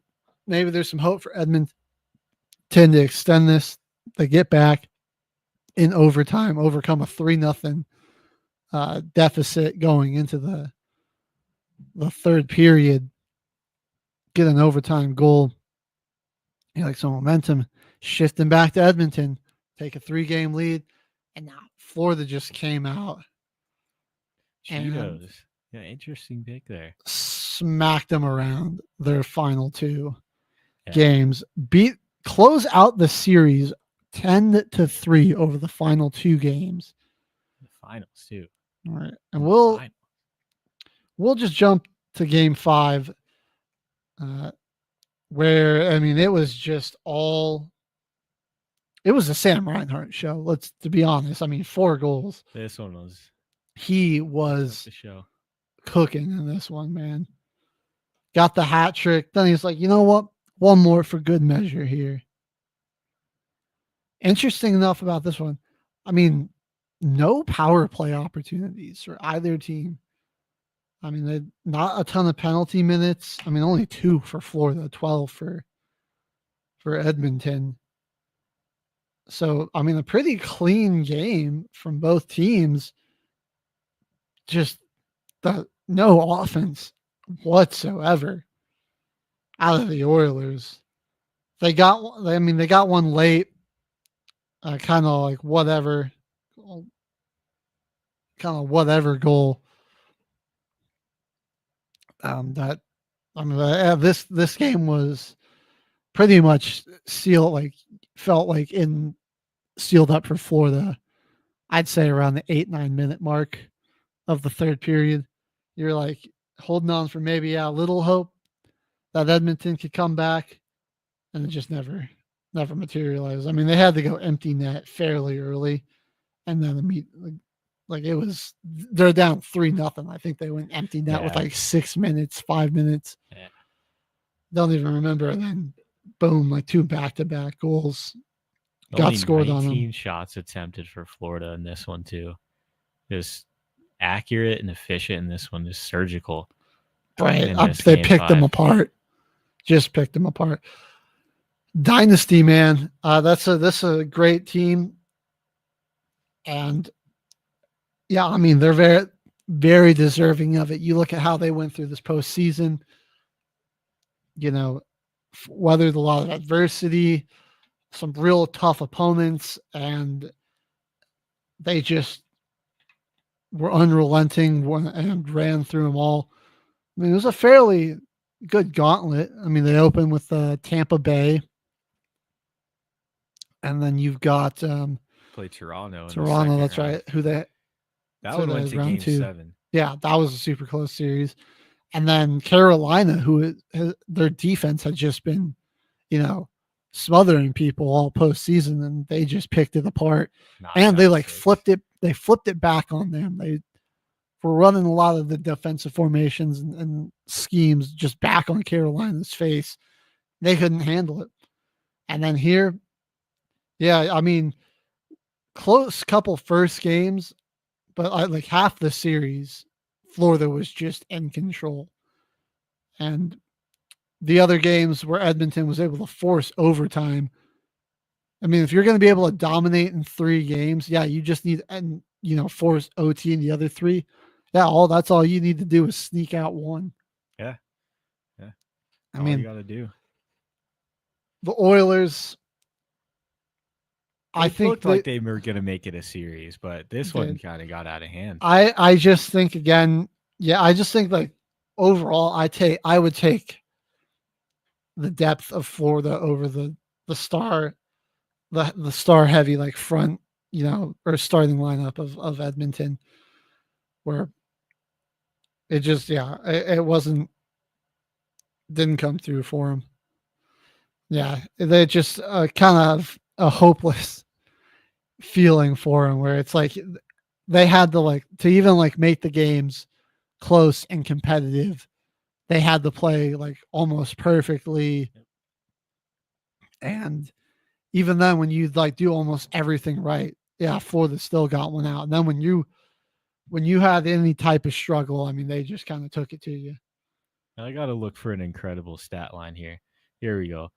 Speaker 8: maybe there's some hope for Edmonton to extend this. They get back in overtime, overcome a 3-0 deficit going into the third period, get an overtime goal. Like some momentum shifting back to Edmonton, take a 3-game lead, and now Florida just came out.
Speaker 4: Cheetos. Yeah, interesting pick there.
Speaker 8: Smacked them around their final 2 games. Close out the series 10-3 over the final 2 games.
Speaker 4: The finals too.
Speaker 8: All right, and we'll just jump to Game 5, where it was just it was a Sam Reinhart show. To be honest, 4 goals.
Speaker 4: This one was.
Speaker 8: He was
Speaker 4: the show.
Speaker 8: Cooking in this one, man. Got the hat trick. Then he's like, you know what? One more for good measure here. Interesting enough about this one. No power play opportunities for either team. They not a ton of penalty minutes. Only 2 for Florida, 12 for Edmonton. So, a pretty clean game from both teams. Just no offense whatsoever out of the Oilers. They got one late, kind of like whatever goal. This game was pretty much sealed up for Florida. I'd say around the 8-9 minute mark of the third period. You're like holding on for maybe a little hope that Edmonton could come back, and it just never materialized. They had to go empty net fairly early, and then they're down 3-0. I think they went empty net with 6 minutes, 5 minutes.
Speaker 4: Yeah.
Speaker 8: Don't even remember. And then boom, 2 back-to-back goals got scored on them.
Speaker 4: 19 shots attempted for Florida in this one too. Just accurate and efficient in this one, just surgical.
Speaker 8: Right. They picked them apart. Just picked them apart. Dynasty, man. That's a great team. And yeah, they're very, very deserving of it. You look at how they went through this postseason, weathered a lot of adversity, some real tough opponents, and they just were unrelenting and ran through them all. It was a fairly good gauntlet. They opened with Tampa Bay, and then you've got
Speaker 4: play Toronto.
Speaker 8: Toronto, that's right.
Speaker 4: That one went to Game 7.
Speaker 8: Yeah, that was a super close series. And then Carolina, their defense had just been, smothering people all postseason, and they just picked it apart. And they like flipped it. They flipped it back on them. They were running a lot of the defensive formations and schemes just back on Carolina's face. They couldn't handle it. And then here, yeah, I mean, close couple first games, but like half the series, Florida was just in control. And the other games where Edmonton was able to force overtime. I mean, if you're going to be able to dominate in 3 games, yeah, you just need, and force OT in the other 3. Yeah, that's all you need to do is sneak out 1.
Speaker 4: Yeah. Yeah.
Speaker 8: I mean,
Speaker 4: you got to do.
Speaker 8: The Oilers, I think
Speaker 4: looked like they were going to make it a series, but this one kind of got out of hand.
Speaker 8: I just think again, I just think like overall, I would take the depth of Florida over the star heavy like front, or starting lineup of Edmonton, where it just it didn't come through for them. Yeah, they just kind of a hopeless feeling for them, where it's like they had to even make the games close and competitive. They had to play like almost perfectly. And even then, when you do almost everything right, Florida still got one out. And then when you had any type of struggle, I mean, they just kind of took it to you.
Speaker 4: I got to look for an incredible stat line here. Here we go.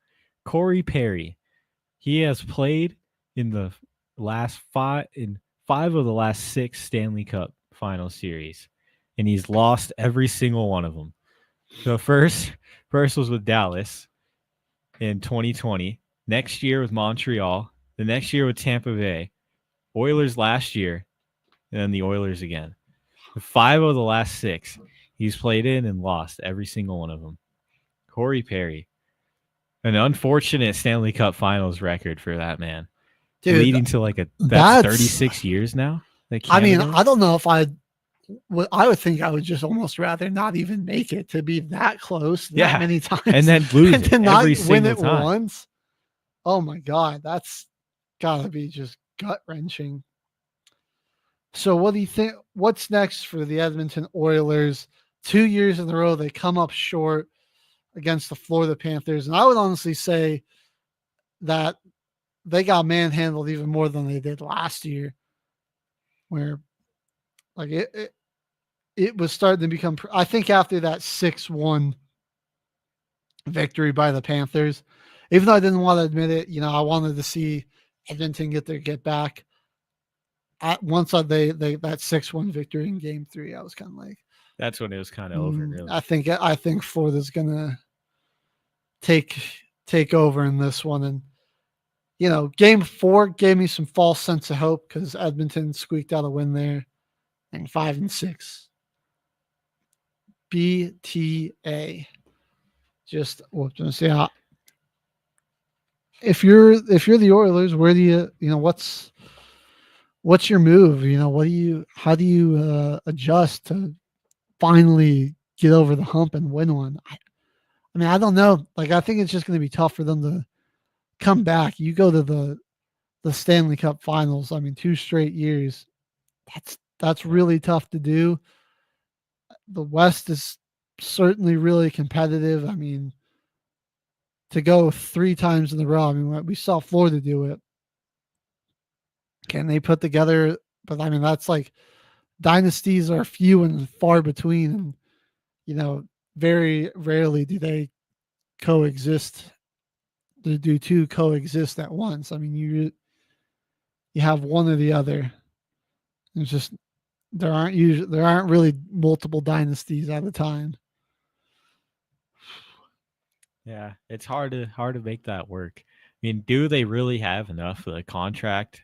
Speaker 4: Corey Perry. He has played in the last 5 of the last 6 Stanley Cup final series, and he's lost every single one of them. So first was with Dallas in 2020. Next year with Montreal. The next year with Tampa Bay. Oilers last year. And then the Oilers again. 5 of the last 6. He's played in and lost every single one of them. Corey Perry. An unfortunate Stanley Cup Finals record for that man. Dude, leading to that's 36 years now.
Speaker 8: I mean, I don't know if I would think I would just almost rather not even make it to be that close that many times
Speaker 4: and then lose
Speaker 8: and then
Speaker 4: not
Speaker 8: win it
Speaker 4: time.
Speaker 8: Once. Oh my God, that's gotta be just gut wrenching. So what do you think? What's next for the Edmonton Oilers? 2 years in a row, they come up short against the Florida Panthers. And I would honestly say that they got manhandled even more than they did last year, where like it was starting to become, I think after that 6-1 victory by the Panthers, even though I didn't want to admit it, I wanted to see Edmonton get back. Once that 6-1 victory in Game 3, I was kind of like,
Speaker 4: that's when it was kind of over. Really,
Speaker 8: I think Florida's gonna take over in this one, and Game 4 gave me some false sense of hope because Edmonton squeaked out a win there, and 5-6. BTA. Just see if you're the Oilers, where do you what's your move? How do you adjust to finally get over the hump and win one? I mean, I don't know. I think it's just going to be tough for them to come back. You go to the Stanley Cup Finals. I mean, 2 straight years. That's really tough to do. The West is certainly really competitive. I mean, to go 3 times in a row. I mean, we saw Florida do it. Can they put together? But I mean, that's dynasties are few and far between, and very rarely do they coexist. Do 2 coexist at once? I mean, you have one or the other. It's just there aren't really multiple dynasties at a time.
Speaker 4: Yeah, it's hard to make that work. I mean, do they really have enough contract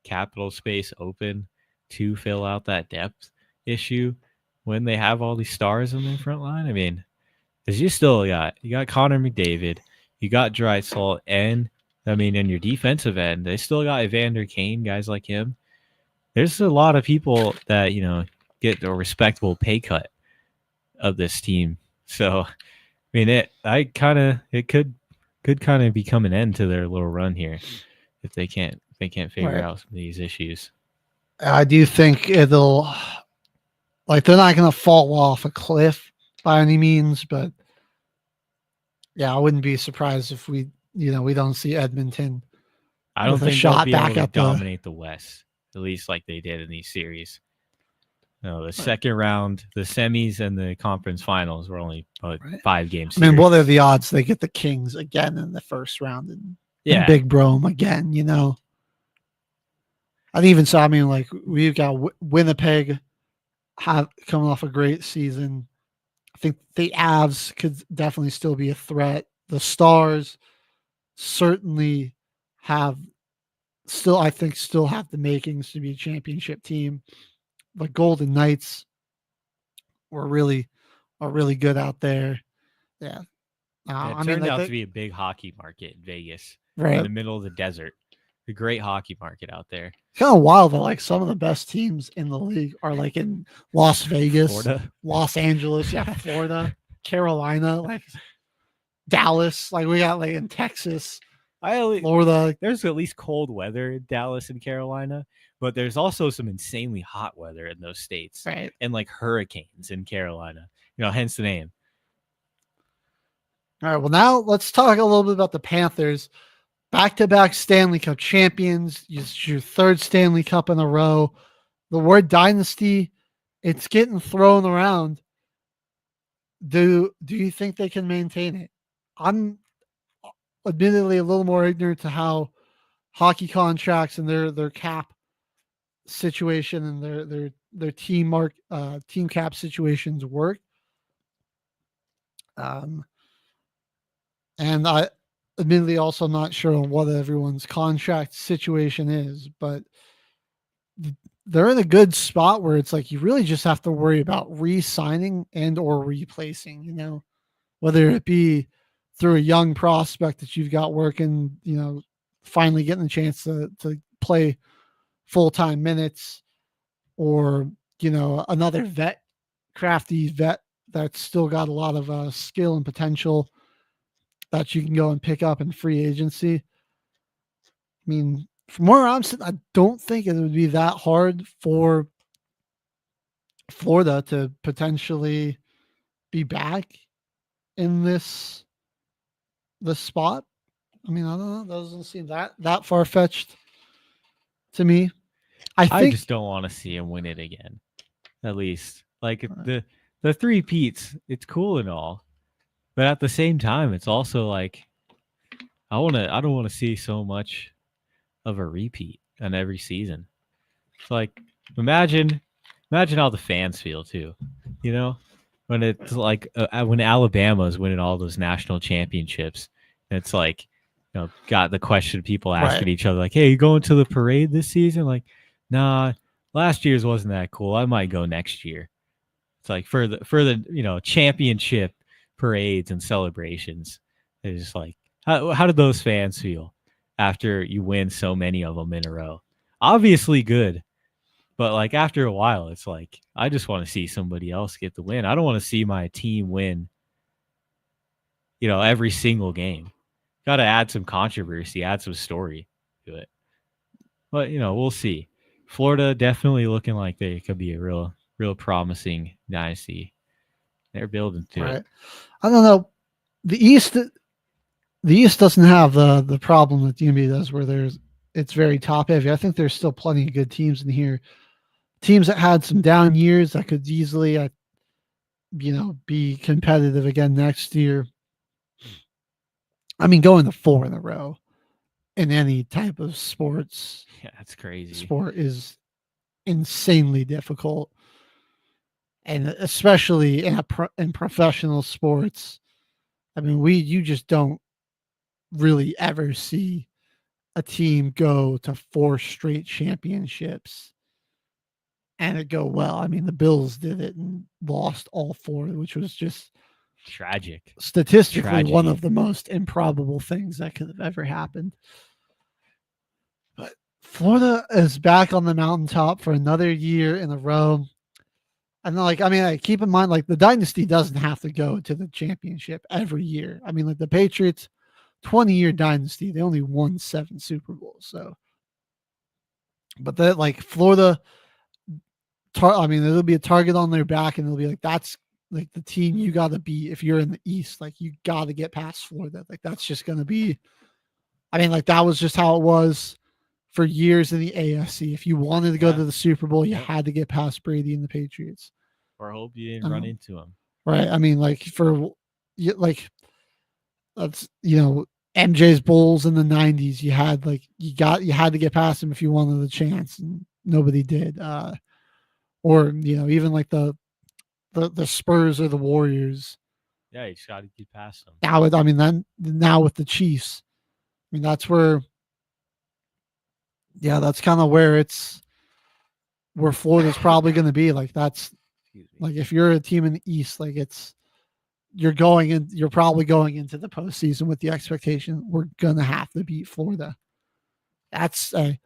Speaker 4: capital space open to fill out that depth issue when they have all these stars on their front line? I mean, because you got Connor McDavid, you got Draisaitl, and I mean, in your defensive end, they still got Evander Kane, guys like him. There's a lot of people that get a respectable pay cut of this team. So, I mean, it could could kind of become an end to their little run here if they can't figure out some of these issues.
Speaker 8: I do think it'll, like, they're not going to fall off a cliff by any means, but yeah, I wouldn't be surprised if we don't see Edmonton.
Speaker 4: I don't
Speaker 8: with a
Speaker 4: think
Speaker 8: shot
Speaker 4: they'll be
Speaker 8: back
Speaker 4: able to
Speaker 8: at the
Speaker 4: dominate the West, at least like they did in these series. No, the second round, the semis, and the conference finals were only 5 games.
Speaker 8: I mean, what are the odds they get the Kings again in the first round and Big Brome again? You know, and even so, I mean, like, we've got Winnipeg coming off a great season. I think the Avs could definitely still be a threat. The Stars certainly have still have the makings to be a championship team. The Golden Knights are really good out there. Yeah.
Speaker 4: It turned out to be a big hockey market in Vegas,
Speaker 8: right
Speaker 4: in the middle of the desert. A great hockey market out there.
Speaker 8: It's kind of wild that, like, some of the best teams in the league are, like, in Las Vegas,
Speaker 4: Florida.
Speaker 8: Los Angeles, Florida, Carolina, like Dallas, like we got, like, in Texas, Florida.
Speaker 4: There's at least cold weather in Dallas and Carolina, but there's also some insanely hot weather in those states,
Speaker 8: right?
Speaker 4: And like hurricanes in Carolina, hence the name.
Speaker 8: All right, well, now let's talk a little bit about the Panthers. Back-to-back Stanley Cup champions. It's your third Stanley Cup in a row. The word dynasty, it's getting thrown around. Do you think they can maintain it? I'm admittedly a little more ignorant to how hockey contracts and their cap situation and their team cap situations work. And I admittedly also not sure on what everyone's contract situation is, but they're in a good spot where it's like you really just have to worry about re-signing and or replacing, whether it be through a young prospect that you've got working, finally getting a chance to play full-time minutes, or, another crafty vet that's still got a lot of skill and potential that you can go and pick up in free agency. I mean, from where I'm sitting, I don't think it would be that hard for Florida to potentially be back in this spot. I mean, I don't know. That doesn't seem that far-fetched to me.
Speaker 4: I just don't want to see him win it again. At least, like, the three-peats, it's cool and all, but at the same time, it's also like I don't want to see so much of a repeat on every season. It's like, imagine how the fans feel too, when it's like when Alabama's winning all those national championships. It's like, got the question people asking each other, like, hey, you going to the parade this season? Like, nah, last year's wasn't that cool. I might go next year. It's like for the championship parades and celebrations. It's just like, how did those fans feel after you win so many of them in a row? Obviously good, but like after a while, it's like, I just want to see somebody else get the win. I don't want to see my team win, every single game. Got to add some controversy, add some story to it. But, we'll see. Florida definitely looking like they could be a real promising dynasty. They're building to it.
Speaker 8: I don't know. The East doesn't have the problem that the NBA does, where it's very top heavy. I think there's still plenty of good teams in here. Teams that had some down years that could easily, be competitive again next year. I mean, going to 4 in a row in any type of sports.
Speaker 4: Yeah, that's crazy.
Speaker 8: Sport is insanely difficult. And especially in professional sports, I mean, you just don't really ever see a team go to 4 straight championships and it go well. I mean, the Bills did it and lost all 4, which was just
Speaker 4: tragic.
Speaker 8: Statistically, one of the most improbable things that could have ever happened. But Florida is back on the mountaintop for another year in a row. And keep in mind, like, the dynasty doesn't have to go to the championship every year. I mean, like, the Patriots 20-year dynasty. They only won 7 Super Bowls. So, but that like Florida, there'll be a target on their back, and they'll be like, that's like the team you got to beat if you're in the East. Like you got to get past Florida. Like that's just going to be. Like that was just how it was for years in the AFC. If you wanted to go to the Super Bowl, you had to get past Brady and the Patriots.
Speaker 4: Or hope you didn't run into him.
Speaker 8: Right. That's MJ's Bulls in the 90s. You had to get past him if you wanted a chance, and nobody did. Or even like the Spurs or the Warriors.
Speaker 4: Yeah, you just got to get past them.
Speaker 8: Now with the Chiefs, that's where. Yeah, that's kind of where Florida's probably going to be. Like that's like if you're a team in the East, like you're probably going into the postseason with the expectation we're going to have to beat Florida. That's a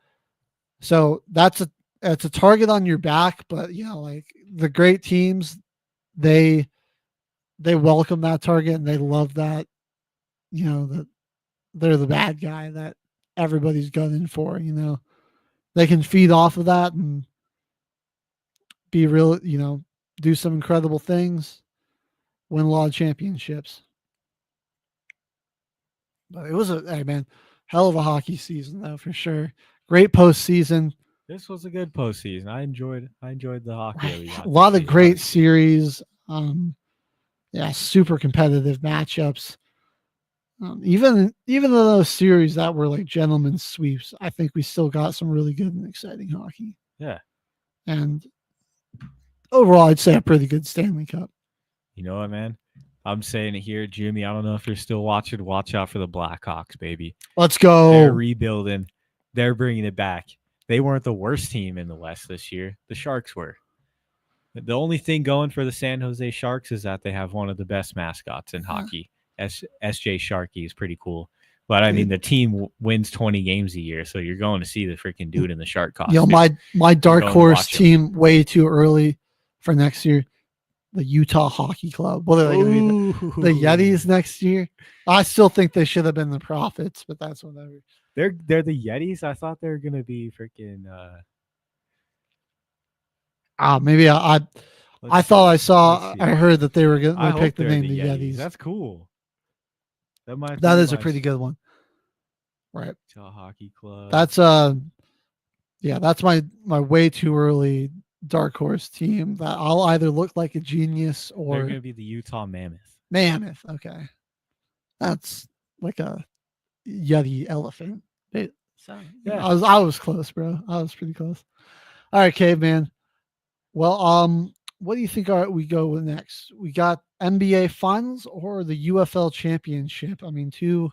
Speaker 8: target on your back, but like the great teams, they welcome that target and they love that, that they're the bad guy that everybody's gunning for. They can feed off of that and be real, do some incredible things, win a lot of championships. But it was hell of a hockey season though, for sure. Great postseason.
Speaker 4: This was a good postseason. I enjoyed the hockey.
Speaker 8: A lot of great series. Super competitive matchups. Even though those series that were like gentlemen's sweeps, I think we still got some really good and exciting hockey.
Speaker 4: Yeah.
Speaker 8: And overall, I'd say a pretty good Stanley Cup.
Speaker 4: You know what, man? I'm saying it here, Jimmy. I don't know if you're still watching. Watch out for the Blackhawks, baby.
Speaker 8: Let's go.
Speaker 4: They're rebuilding. They're bringing it back. They weren't the worst team in the West this year. The Sharks were. The only thing going for the San Jose Sharks is that they have one of the best mascots in hockey. SJ Sharkey is pretty cool. But the team wins 20 games a year, so you're going to see the freaking dude in the shark costume.
Speaker 8: My dark horse team way too early for next year, the Utah Hockey Club. Well, they're going to be the Yetis next year. I still think they should have been the Profits, but that's whatever.
Speaker 4: They're the Yetis. I thought they were going to be freaking.
Speaker 8: Maybe I thought I heard that they were going to pick the name the Yetis.
Speaker 4: That's cool.
Speaker 8: That is a pretty good one. Right.
Speaker 4: Utah Hockey Club.
Speaker 8: That's that's my way too early dark horse team that I'll either look like a genius or
Speaker 4: they're going to be the Utah Mammoth.
Speaker 8: Mammoth, okay. That's like a Yeti elephant. I was close, bro. I was pretty close. All right, Caveman. Well, what do you think we go with next? We got NBA Finals or the UFL Championship? Two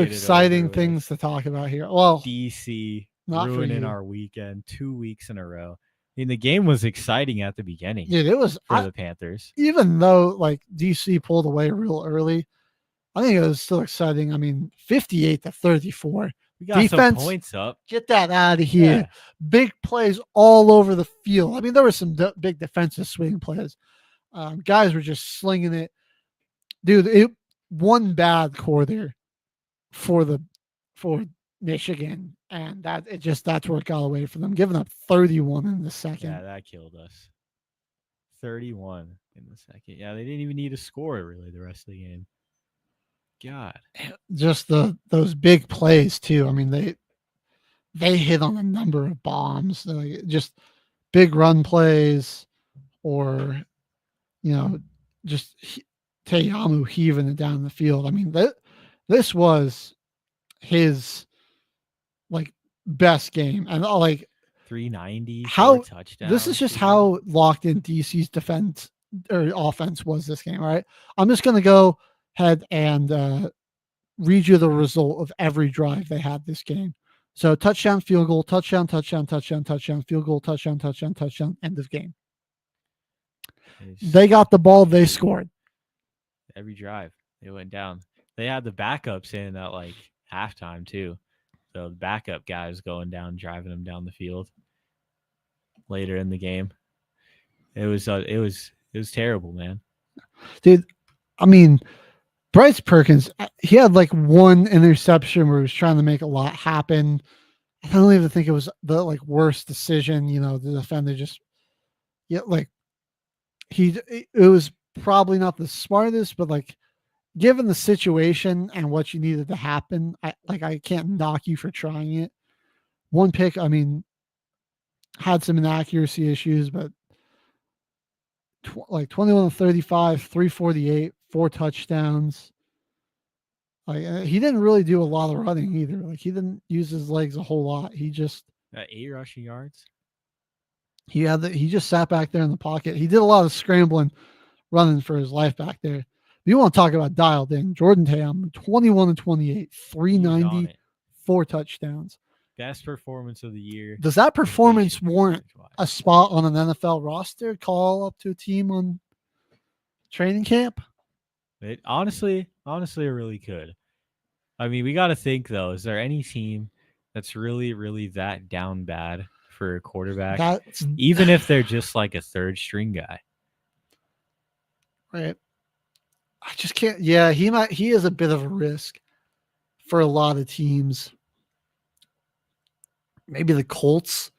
Speaker 8: exciting things to talk about here. Well,
Speaker 4: DC ruining our weekend 2 weeks in a row. The game was exciting at the beginning.
Speaker 8: Dude, it was
Speaker 4: for the Panthers.
Speaker 8: Even though like DC pulled away real early, I think it was still exciting. 58-34.
Speaker 4: We got defense, some points up.
Speaker 8: Get that out of here. Yeah. Big plays all over the field. There were some big defensive swing plays. Guys were just slinging it. Dude, one bad quarter for Michigan, and that's where it got away from them, giving up 31 in the second.
Speaker 4: Yeah, that killed us. 31 in the second. Yeah, they didn't even need to score really the rest of the game. God,
Speaker 8: just those big plays too. They hit on a number of bombs, just big run plays, or just Teyamu heaving it down the field. This was his best game, and
Speaker 4: 390.
Speaker 8: How
Speaker 4: touchdowns.
Speaker 8: This is just how locked in DC's defense or offense was this game. All right, I'm just gonna go ahead and read you the result of every drive they had this game. So touchdown, field goal, touchdown, touchdown, touchdown, touchdown, field goal, touchdown, touchdown, touchdown, end of game. They got the ball, they scored.
Speaker 4: Every drive, they went down. They had the backups in at halftime too. So the backup guys going down, driving them down the field later in the game. It was terrible, man.
Speaker 8: Dude, Bryce Perkins, he had like one interception where he was trying to make a lot happen. I don't even think it was the like worst decision. The defender just, like it was probably not the smartest, but like given the situation and what you needed to happen, I can't knock you for trying it. One pick, I mean, had some inaccuracy issues, but like 21 to 35, 348, 4 touchdowns. Like he didn't really do a lot of running either. Like he didn't use his legs a whole lot. He just
Speaker 4: 8 rushing yards.
Speaker 8: He just sat back there in the pocket. He did a lot of scrambling, running for his life back there. You want to talk about dialed in? Jordan Tam, 21 to 28, 390, 4 touchdowns.
Speaker 4: Best performance of the year.
Speaker 8: Does that performance warrant a spot on an NFL roster? Call up to a team on training camp?
Speaker 4: It honestly, it really could. I mean, we got to think though. Is there any team that's really, really that down bad for a quarterback? Even if they're just like a third string guy,
Speaker 8: right? I just can't. Yeah, he is a bit of a risk for a lot of teams. Maybe the Colts.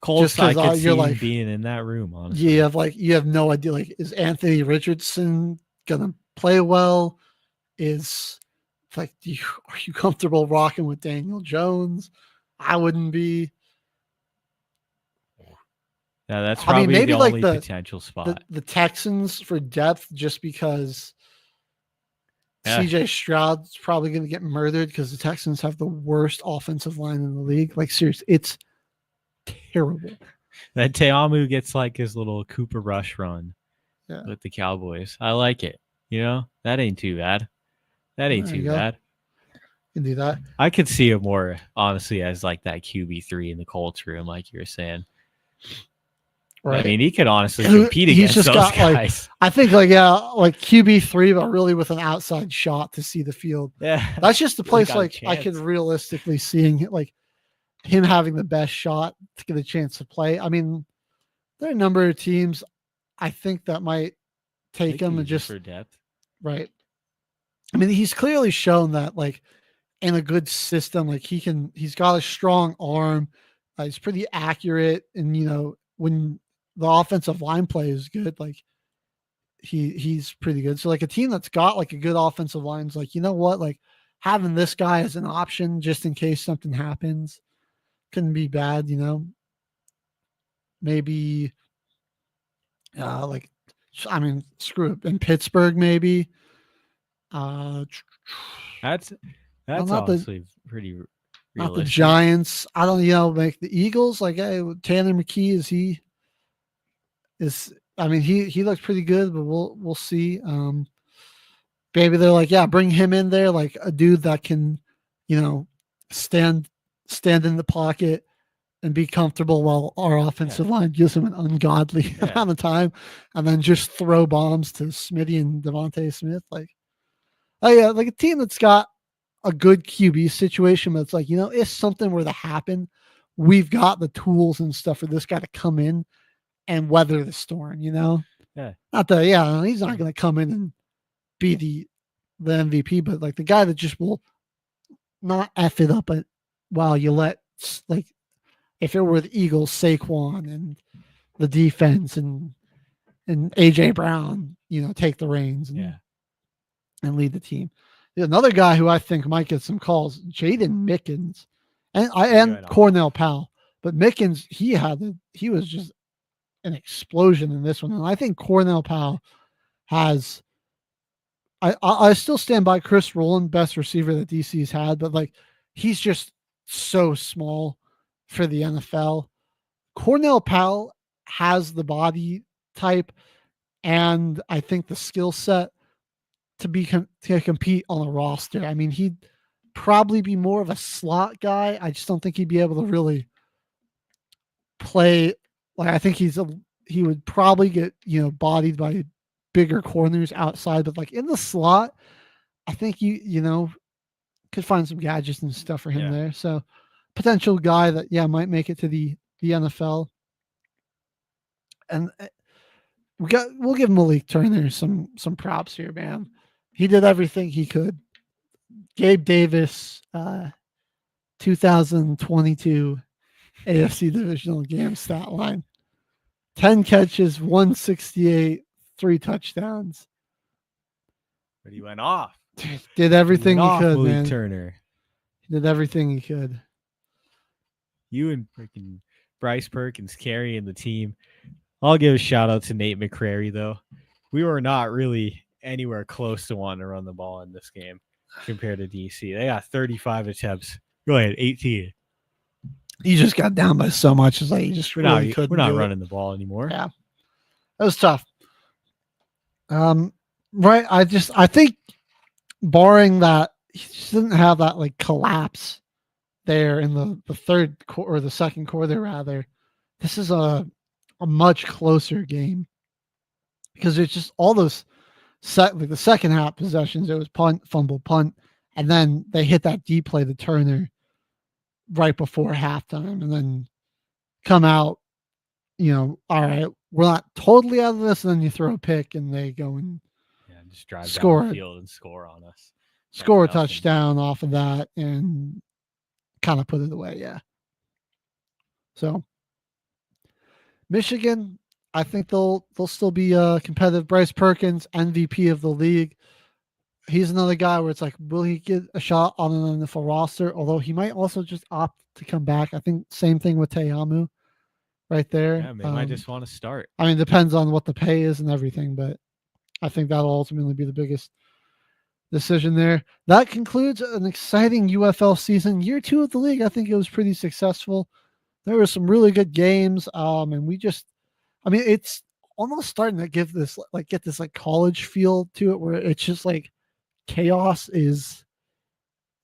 Speaker 4: I could see him being in that room. Honestly,
Speaker 8: you have no idea. Like, is Anthony Richardson gonna play well? Are you comfortable rocking with Daniel Jones? I wouldn't be.
Speaker 4: Yeah, that's probably maybe the only potential spot.
Speaker 8: The Texans for depth, just because CJ Stroud's probably going to get murdered because the Texans have the worst offensive line in the league. Like, seriously, it's terrible.
Speaker 4: That Teamu gets like his little Cooper Rush run with the Cowboys. I like it. That ain't too bad. That ain't too bad.
Speaker 8: You can do that.
Speaker 4: I could see it more, honestly, as like that QB3 in the Colts room, like you were saying. Right. I mean, he could honestly compete against those guys.
Speaker 8: I think like QB3, but really with an outside shot to see the field.
Speaker 4: Yeah.
Speaker 8: That's just the place like I could realistically seeing it, like him having the best shot to get a chance to play. I mean, there are a number of teams I think that might take him and just
Speaker 4: for depth.
Speaker 8: Right. I mean, he's clearly shown that like in a good system, like he's got a strong arm. He's pretty accurate. And, when the offensive line play is good, like he's pretty good. So like a team that's got like a good offensive line is like, you know what, like having this guy as an option just in case something happens couldn't be bad. Maybe screw it in Pittsburgh, maybe.
Speaker 4: That's honestly pretty realistic.
Speaker 8: Not the Giants. I don't like the Eagles. Like, hey, Tanner McKee he looks pretty good, but we'll see. Maybe they're like, yeah, bring him in there, like a dude that can, stand in the pocket and be comfortable while our offensive line gives him an ungodly amount of time, and then just throw bombs to Smitty and Devontae Smith. Like, oh yeah, like a team that's got a good QB situation, but it's like, if something were to happen, we've got the tools and stuff for this guy to come in and weather the storm,
Speaker 4: Yeah.
Speaker 8: He's not going to come in and be the MVP, but like the guy that just will not F it up while you let, like, if it were the Eagles, Saquon and the defense and AJ Brown, take the reins and lead the team. Another guy who I think might get some calls, Jaden Mickens and Cornell Powell. But Mickens, he was just an explosion in this one. And I think Cornell Powell has, I still stand by Chris Rowland, best receiver that DC's had, but like he's just so small for the NFL. Cornell Powell has the body type and I think the skill set to compete on a roster. I mean, he'd probably be more of a slot guy. I just don't think he'd be able to really play. Like, I think he would probably get, bodied by bigger corners outside, but like in the slot, I think you could find some gadgets and stuff for him there. So potential guy that, might make it to the NFL. And we'll give Malik Turner some props here, man. He did everything he could. Gabe Davis, 2022 AFC Divisional Game stat line. 10 catches, 168, 3 touchdowns.
Speaker 4: But he went off.
Speaker 8: Did everything he could,
Speaker 4: Malik
Speaker 8: man.
Speaker 4: Turner.
Speaker 8: He did everything he could.
Speaker 4: You and freaking Bryce Perkins carrying the team. I'll give a shout out to Nate McCrary, though. We were not really anywhere close to wanting to run the ball in this game compared to DC. They got 35 attempts. Go ahead, 18.
Speaker 8: He just got down by so much. It's like he just really couldn't.
Speaker 4: We're not
Speaker 8: do
Speaker 4: running the ball anymore.
Speaker 8: Yeah, that was tough. Right. I think barring that, he just didn't have that like collapse there in the third quarter or the second quarter rather. This is a much closer game because it's just all those the second half possessions. It was punt, fumble, punt, and then they hit that deep play to Turner right before halftime, and then come out. All right, we're not totally out of this, and then you throw a pick, and they go and
Speaker 4: just drive
Speaker 8: score
Speaker 4: down the field and score on us.
Speaker 8: Score a touchdown off of that, and kind of put it away. Yeah. So Michigan, I think they'll still be competitive. Bryce Perkins, MVP of the league. He's another guy where it's like, will he get a shot on an NFL roster? Although he might also just opt to come back. I think same thing with Te'amu right there.
Speaker 4: Yeah, they might just want to start.
Speaker 8: I mean, it depends on what the pay is and everything, but I think that'll ultimately be the biggest decision there. That concludes an exciting UFL season. Year 2 of the league, I think it was pretty successful. There were some really good games. And it's almost starting to get this like college feel to it where it's just like chaos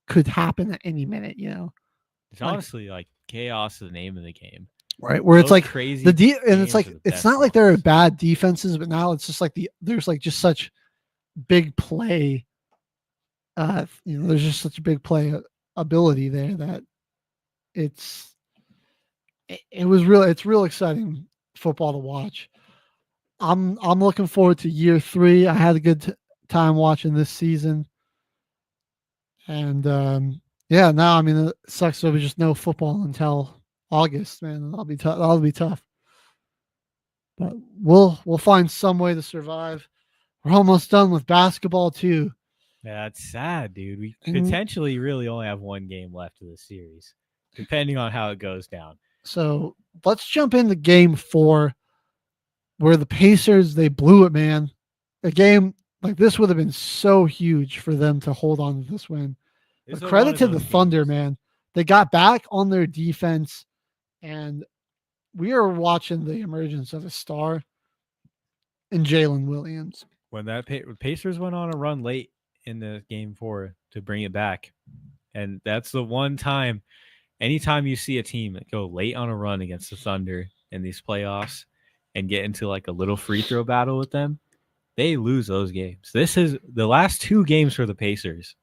Speaker 8: could happen at any minute,
Speaker 4: It's honestly like chaos is the name of the game.
Speaker 8: Right. Where it's like
Speaker 4: crazy
Speaker 8: and it's like, it's not like there are bad defenses, but now it's just like there's like just such big play. There's just such a big play ability there that it's real exciting football to watch. I'm looking forward to year 3. I had a good time watching this season. And now it sucks there'll be just no football until August, man. That'll be tough. That'll be tough. But we'll find some way to survive. We're almost done with basketball too.
Speaker 4: Yeah, it's sad, dude. We potentially really only have one game left of the series, depending on how it goes down.
Speaker 8: So let's jump into game 4, where the Pacers, they blew it, man. A game like this would have been so huge for them to hold on to this win. But credit to the Thunder, man. They got back on their defense, and we are watching the emergence of a star in Jalen Williams.
Speaker 4: When that Pacers went on a run late in the game 4 to bring it back, and that's the one time. Anytime you see a team go late on a run against the Thunder in these playoffs and get into like a little free throw battle with them, they lose those games. This is the last 2 games for the Pacers.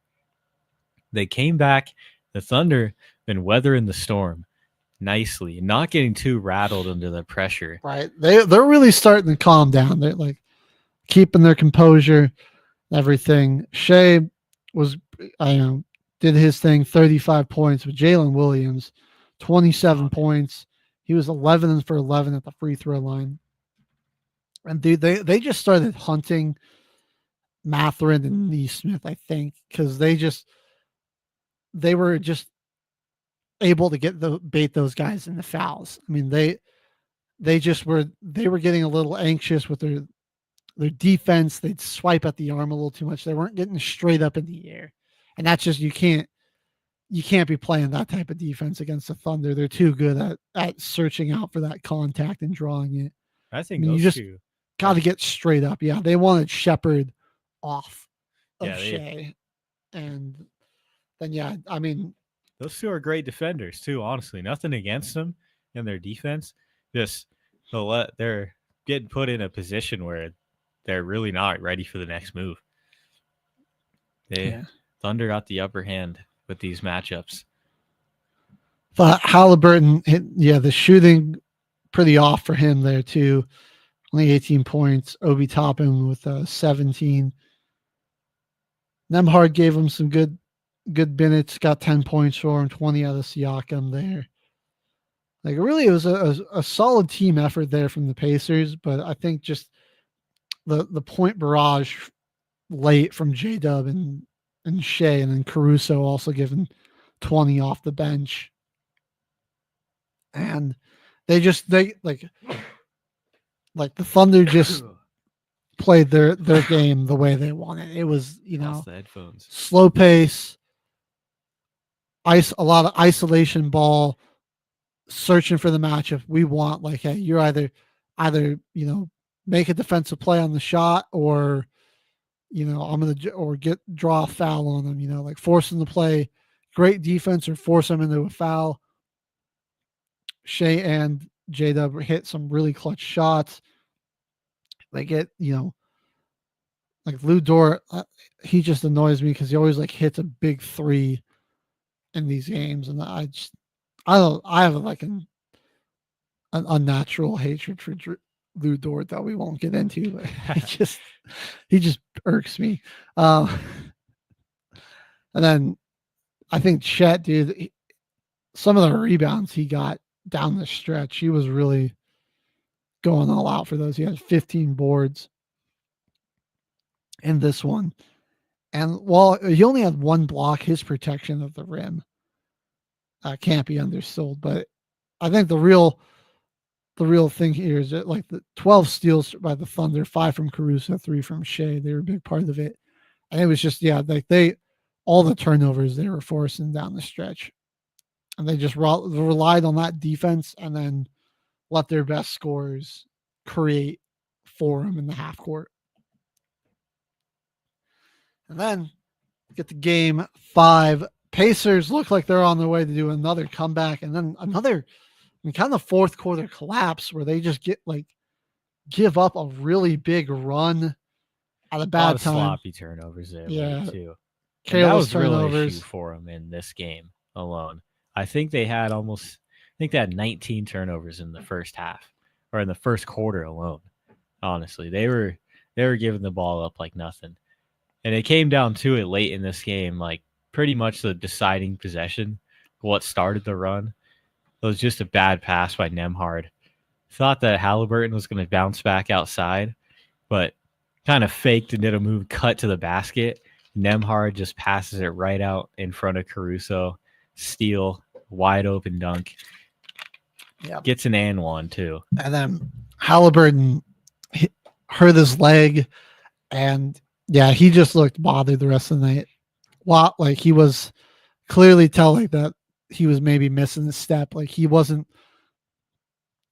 Speaker 4: They came back. The Thunder been weathering the storm nicely, not getting too rattled under the pressure.
Speaker 8: Right. They're really starting to calm down. They're like keeping their composure, everything. Shea did his thing, 35 points with Jalen Williams, 27 points. He was 11 for 11 at the free throw line. And dude, they just started hunting Mathurin and Neesmith, I think, because they were just able to bait those guys into fouls. I mean, they were getting a little anxious with their defense. They'd swipe at the arm a little too much. They weren't getting straight up in the air. And that's just, you can't be playing that type of defense against the Thunder. They're too good at searching out for that contact and drawing it.
Speaker 4: I think
Speaker 8: you just got to get straight up. Yeah, they wanted Shepherd off of Shea. And then,
Speaker 4: those 2 are great defenders too, honestly. Nothing against them and their defense. Just they're getting put in a position where they're really not ready for the next move. Thunder got the upper hand with these matchups.
Speaker 8: But Halliburton the shooting pretty off for him there too. Only 18 points. Obi Toppin with 17. Nemhard gave him some good minutes, got 10 points for him, 20 out of Siakam there. Like, really, it was a solid team effort there from the Pacers, but I think just the point barrage late from J-Dub and Shea, and then Caruso also given 20 off the bench. And they like the Thunder just played their game the way they wanted. It was,
Speaker 4: the headphones.
Speaker 8: Slow pace, a lot of isolation ball, searching for the matchup. We want, like, hey, you're either make a defensive play on the shot, or I'm gonna draw a foul on them. Like force them to play great defense or force them into a foul. Shea and J-Dub hit some really clutch shots. They get, like Lou Dort, he just annoys me because he always like hits a big three in these games, and I have like an unnatural hatred for Lou Dort that we won't get into, but he just irks me. And then I think Chet, dude, some of the rebounds he got down the stretch, he was really going all out for those. He had 15 boards in this one. And while he only had one block, his protection of the rim can't be undersold. But I think the real thing here is that, like, the 12 steals by the Thunder, 5 from Caruso, 3 from Shea. They were a big part of it. And it was just, like all the turnovers they were forcing down the stretch. And they just relied on that defense and then let their best scorers create for them in the half court. And then get to game 5. Pacers look like they're on their way to do another comeback, and then another kind of fourth quarter collapse where they just give up a really big run at a bad time.
Speaker 4: Sloppy turnovers there, too.
Speaker 8: That
Speaker 4: was really an issue for them in this game alone. I think they had 19 turnovers in the first half, or in the first quarter alone. Honestly, they were giving the ball up like nothing, and it came down to it late in this game, like pretty much the deciding possession, what started the run. It was just a bad pass by Nemhard. Thought that Halliburton was going to bounce back outside, but kind of faked and did a move, cut to the basket. Nemhard just passes it right out in front of Caruso. Steal, wide open dunk.
Speaker 8: Yep.
Speaker 4: Gets an and one too.
Speaker 8: And then Halliburton hurt his leg, and he just looked bothered the rest of the night. Like, he was clearly telling that he was maybe missing a step. Like, he wasn't,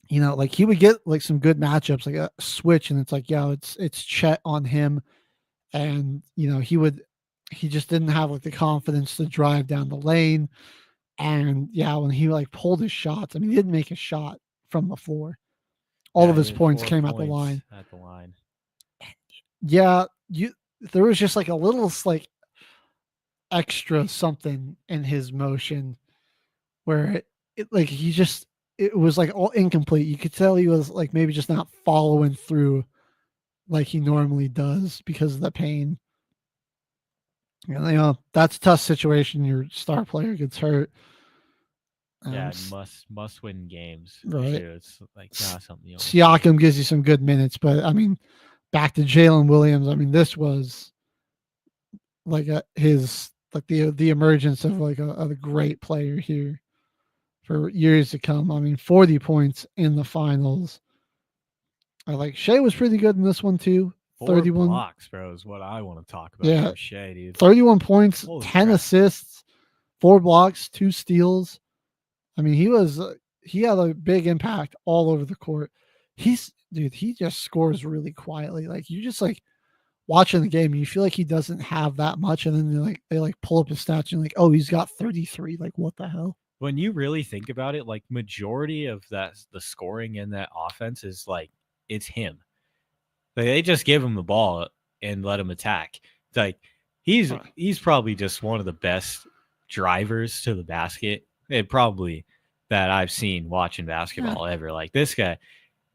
Speaker 8: like he would get like some good matchups, like a switch, and it's like, it's Chet on him, and he just didn't have like the confidence to drive down the lane. And when he like pulled his shots, I mean, he didn't make a shot from the floor. All of his points came at the line. There was just like a little like extra something in his motion where it was like all incomplete. You could tell he was like maybe just not following through like he normally does because of the pain. And that's a tough situation. Your star player gets hurt.
Speaker 4: Must win games.
Speaker 8: Right.
Speaker 4: Too. It's like not something.
Speaker 8: Siakam gives you some good minutes, but I mean, back to Jalen Williams. I mean, this was like the emergence of like a great player here for years to come. I mean, 40 points in the finals. Shea was pretty good in this one too. 31
Speaker 4: blocks, bro, is what I want to talk about.
Speaker 8: Yeah,
Speaker 4: Shea, dude.
Speaker 8: 31 points,
Speaker 4: Holy
Speaker 8: 10
Speaker 4: crap.
Speaker 8: assists, 4 blocks, 2 steals. I mean, he had a big impact all over the court. He just scores really quietly. Like, you just like watching the game, you feel like he doesn't have that much, and then they pull up his stats and you're like, oh, he's got 33. Like, what the hell?
Speaker 4: When you really think about it, like, majority of the scoring in that offense is like, it's him. They just give him the ball and let him attack. It's like he's probably just one of the best drivers to the basket, and probably that I've seen watching basketball ever. Like, this guy,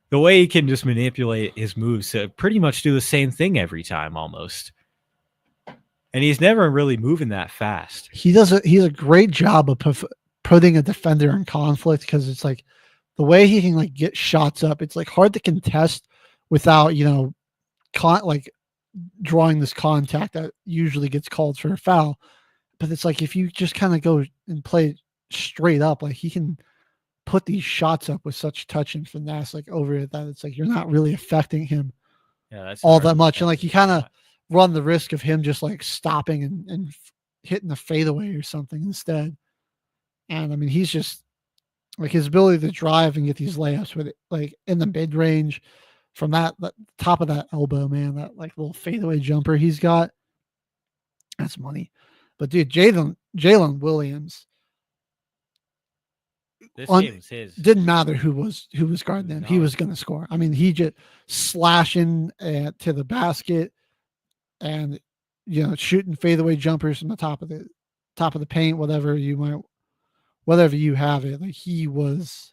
Speaker 4: the way he can just manipulate his moves to pretty much do the same thing every time almost. And he's never really moving that fast.
Speaker 8: He's a great job of putting a defender in conflict, because it's like the way he can like get shots up, it's like hard to contest without, like drawing this contact that usually gets called for a foul. But it's like if you just kind of go and play straight up, like he can put these shots up with such touch and finesse, like over it, that it's like you're not really affecting him all that much. And like you kind of run the risk of him just like stopping and hitting a fadeaway or something instead. And I mean, he's just like his ability to drive and get these layups with it, like in the mid range from that top of that elbow, man, that like little fadeaway jumper he's got. That's money. But dude, Jalen Williams.
Speaker 4: This game was his.
Speaker 8: Didn't matter who was guarding him. He was going to score. I mean, he just slashing to the basket and shooting fadeaway jumpers from the top of the paint, whatever you have it. Like he was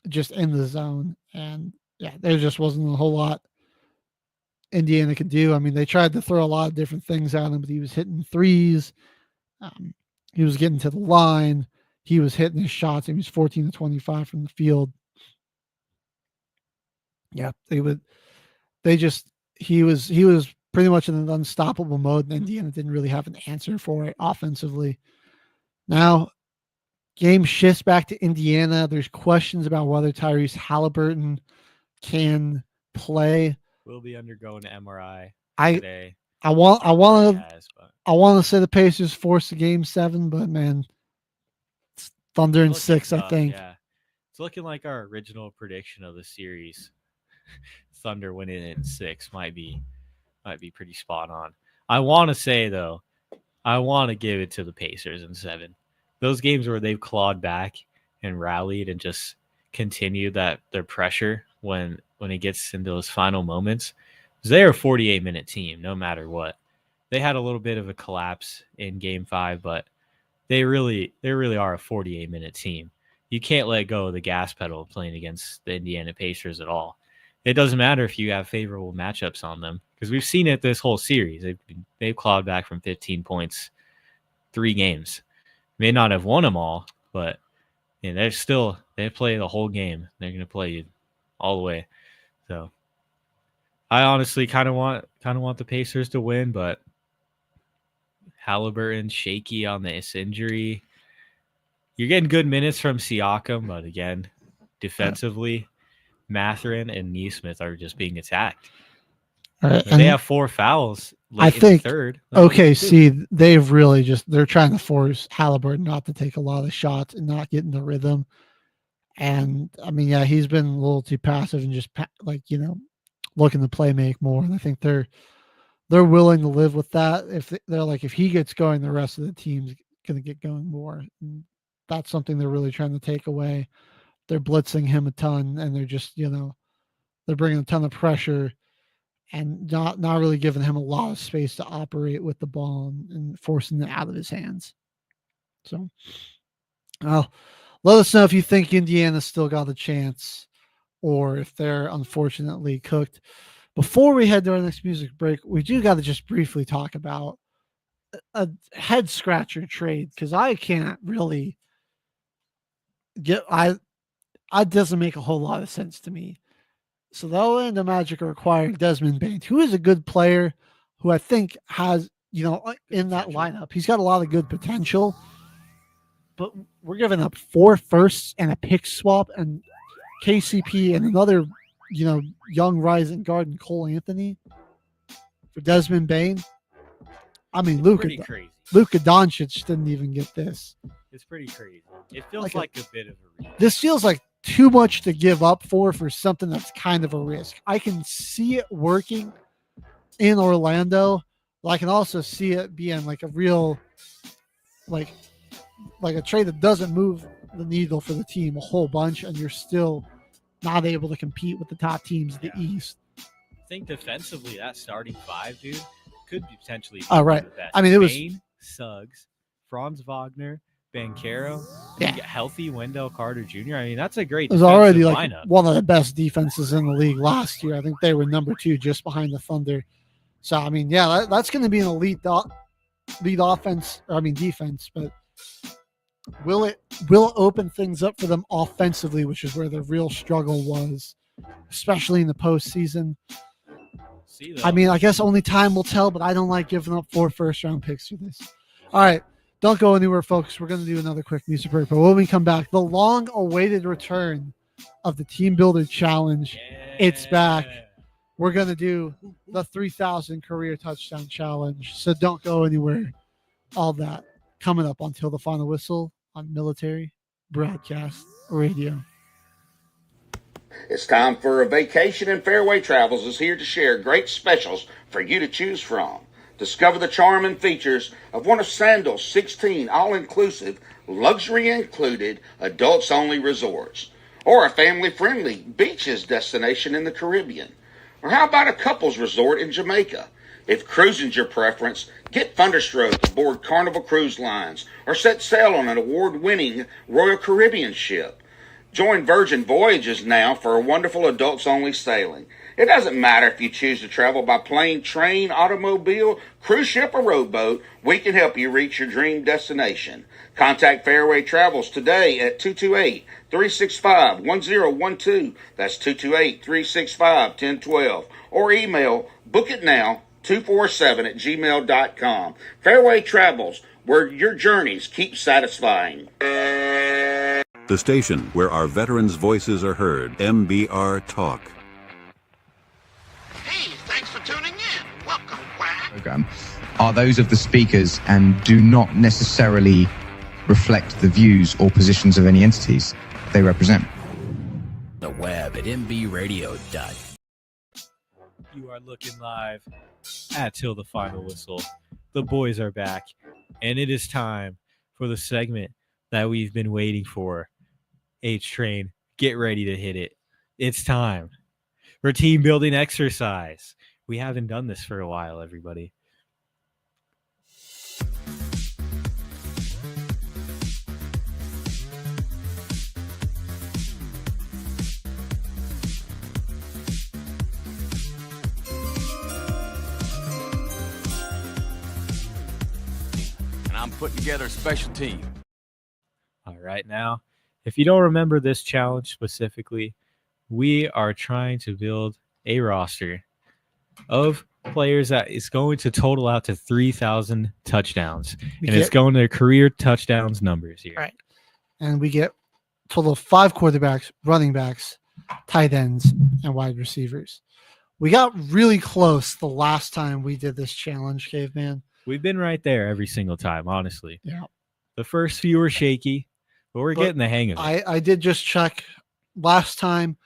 Speaker 8: just in the zone, and yeah, there just wasn't a whole lot Indiana could do. I mean, they tried to throw a lot of different things at him, but he was hitting threes. He was getting to the line. He was hitting his shots. He was 14 to 25 from the field. Yeah, he was pretty much in an unstoppable mode, and Indiana didn't really have an answer for it offensively. Now, game shifts back to Indiana. There's questions about whether Tyrese Halliburton can play.
Speaker 4: Will be undergoing an MRI
Speaker 8: today. I want to say the Pacers forced the game 7, but man, it's Thunder in 6, I think.
Speaker 4: Yeah. It's looking like our original prediction of the series. Thunder winning in 6 might be pretty spot on. I want to say though, I want to give it to the Pacers in 7. Those games where they've clawed back and rallied and just continued their pressure when it gets into those final moments. They're a 48-minute team, no matter what. They had a little bit of a collapse in Game 5, but they really are a 48-minute team. You can't let go of the gas pedal playing against the Indiana Pacers at all. It doesn't matter if you have favorable matchups on them, because we've seen it this whole series. They've clawed back from 15 points 3 games. May not have won them all, but they play the whole game. They're going to play you all the way. So I honestly kind of want the Pacers to win, but Halliburton shaky on this injury. You're getting good minutes from Siakam, but again, defensively, Mathurin and Nesmith are just being attacked. They have 4 fouls
Speaker 8: I think
Speaker 4: in the third.
Speaker 8: OKC, they're trying to force Halliburton not to take a lot of shots and not get in the rhythm. And I mean, yeah, he's been a little too passive and just looking to play make more. And I think they're willing to live with that. If he gets going, the rest of the team's going to get going more. And that's something they're really trying to take away. They're blitzing him a ton, and they're just, they're bringing a ton of pressure and not really giving him a lot of space to operate with the ball and forcing it out of his hands. So, let us know if you think Indiana still got a chance or if they're unfortunately cooked. Before we head to our next music break, we do got to just briefly talk about a head scratcher trade, because I can't really it doesn't make a whole lot of sense to me. So the Orlando Magic are acquiring Desmond Bane, who is a good player, who I think has, in that lineup, he's got a lot of good potential. But we're giving up 4 firsts and a pick swap and KCP and another, young rising guard in Cole Anthony for Desmond Bane. I mean, Luka Doncic didn't even get this.
Speaker 4: It's pretty crazy. It feels like a bit of a risk.
Speaker 8: This feels like too much to give up for something that's kind of a risk. I can see it working in Orlando, but I can also see it being like a real, like a trade that doesn't move the needle for the team a whole bunch, and you're still not able to compete with the top teams in the East.
Speaker 4: I think defensively, that starting 5, dude, could be potentially be
Speaker 8: right.
Speaker 4: one of the best.
Speaker 8: I mean, it was
Speaker 4: Bane, Suggs, Franz Wagner, Banchero, healthy Wendell Carter Jr. I mean, that's a great.
Speaker 8: It was already like
Speaker 4: lineup.
Speaker 8: One of the best defenses in the league last year. I think they were number 2, just behind the Thunder. So, I mean, yeah, that's going to be an elite defense, but will it open things up for them offensively, which is where the real struggle was, especially in the postseason. I mean, I guess only time will tell, but I don't like giving up 4 first-round picks for this. All right, don't go anywhere, folks. We're going to do another quick music break, but when we come back, the long-awaited return of the Team Builder Challenge. It's back. We're going to do the 3,000 career touchdown challenge, so don't go anywhere. All that coming up until the final whistle on Military Broadcast Radio.
Speaker 10: It's time for a vacation, and Fairway Travels is here to share great specials for you to choose from. Discover the charm and features of one of Sandals' 16 all-inclusive, luxury-included, adults-only resorts, or a family-friendly beaches destination in the Caribbean. Or how about a couples resort in Jamaica? If cruising's your preference, get Thunderstroke aboard Carnival Cruise Lines or set sail on an award-winning Royal Caribbean ship. Join Virgin Voyages now for a wonderful adults-only sailing. It doesn't matter if you choose to travel by plane, train, automobile, cruise ship, or rowboat, we can help you reach your dream destination. Contact Fairway Travels today at 228-365-1012. That's 228-365-1012. Or email bookitnow247@gmail.com. Fairway Travels, where your journeys keep satisfying.
Speaker 1: The station where our veterans' voices are heard. MBR Talk.
Speaker 10: Hey, thanks for tuning in. Welcome, Quack.
Speaker 11: Program are those of the speakers and do not necessarily reflect the views or positions of any entities they represent.
Speaker 2: The web at mbradio.com.
Speaker 4: You are looking live at Till the Final Whistle. The boys are back, and it is time for the segment that we've been waiting for. H-Train, get ready to hit it. It's time for team building exercise. We haven't done this for a while, everybody.
Speaker 16: And I'm putting together a special team.
Speaker 4: All right, now, if you don't remember this challenge specifically, we are trying to build a roster of players that is going to total out to 3,000 touchdowns. It's going to career touchdowns numbers here.
Speaker 8: Right. And we get a total of 5 quarterbacks, running backs, tight ends, and wide receivers. We got really close the last time we did this challenge, Caveman.
Speaker 4: We've been right there every single time, honestly.
Speaker 8: Yeah.
Speaker 4: The first few were shaky, but we're getting the hang of it.
Speaker 8: I did just check. Last time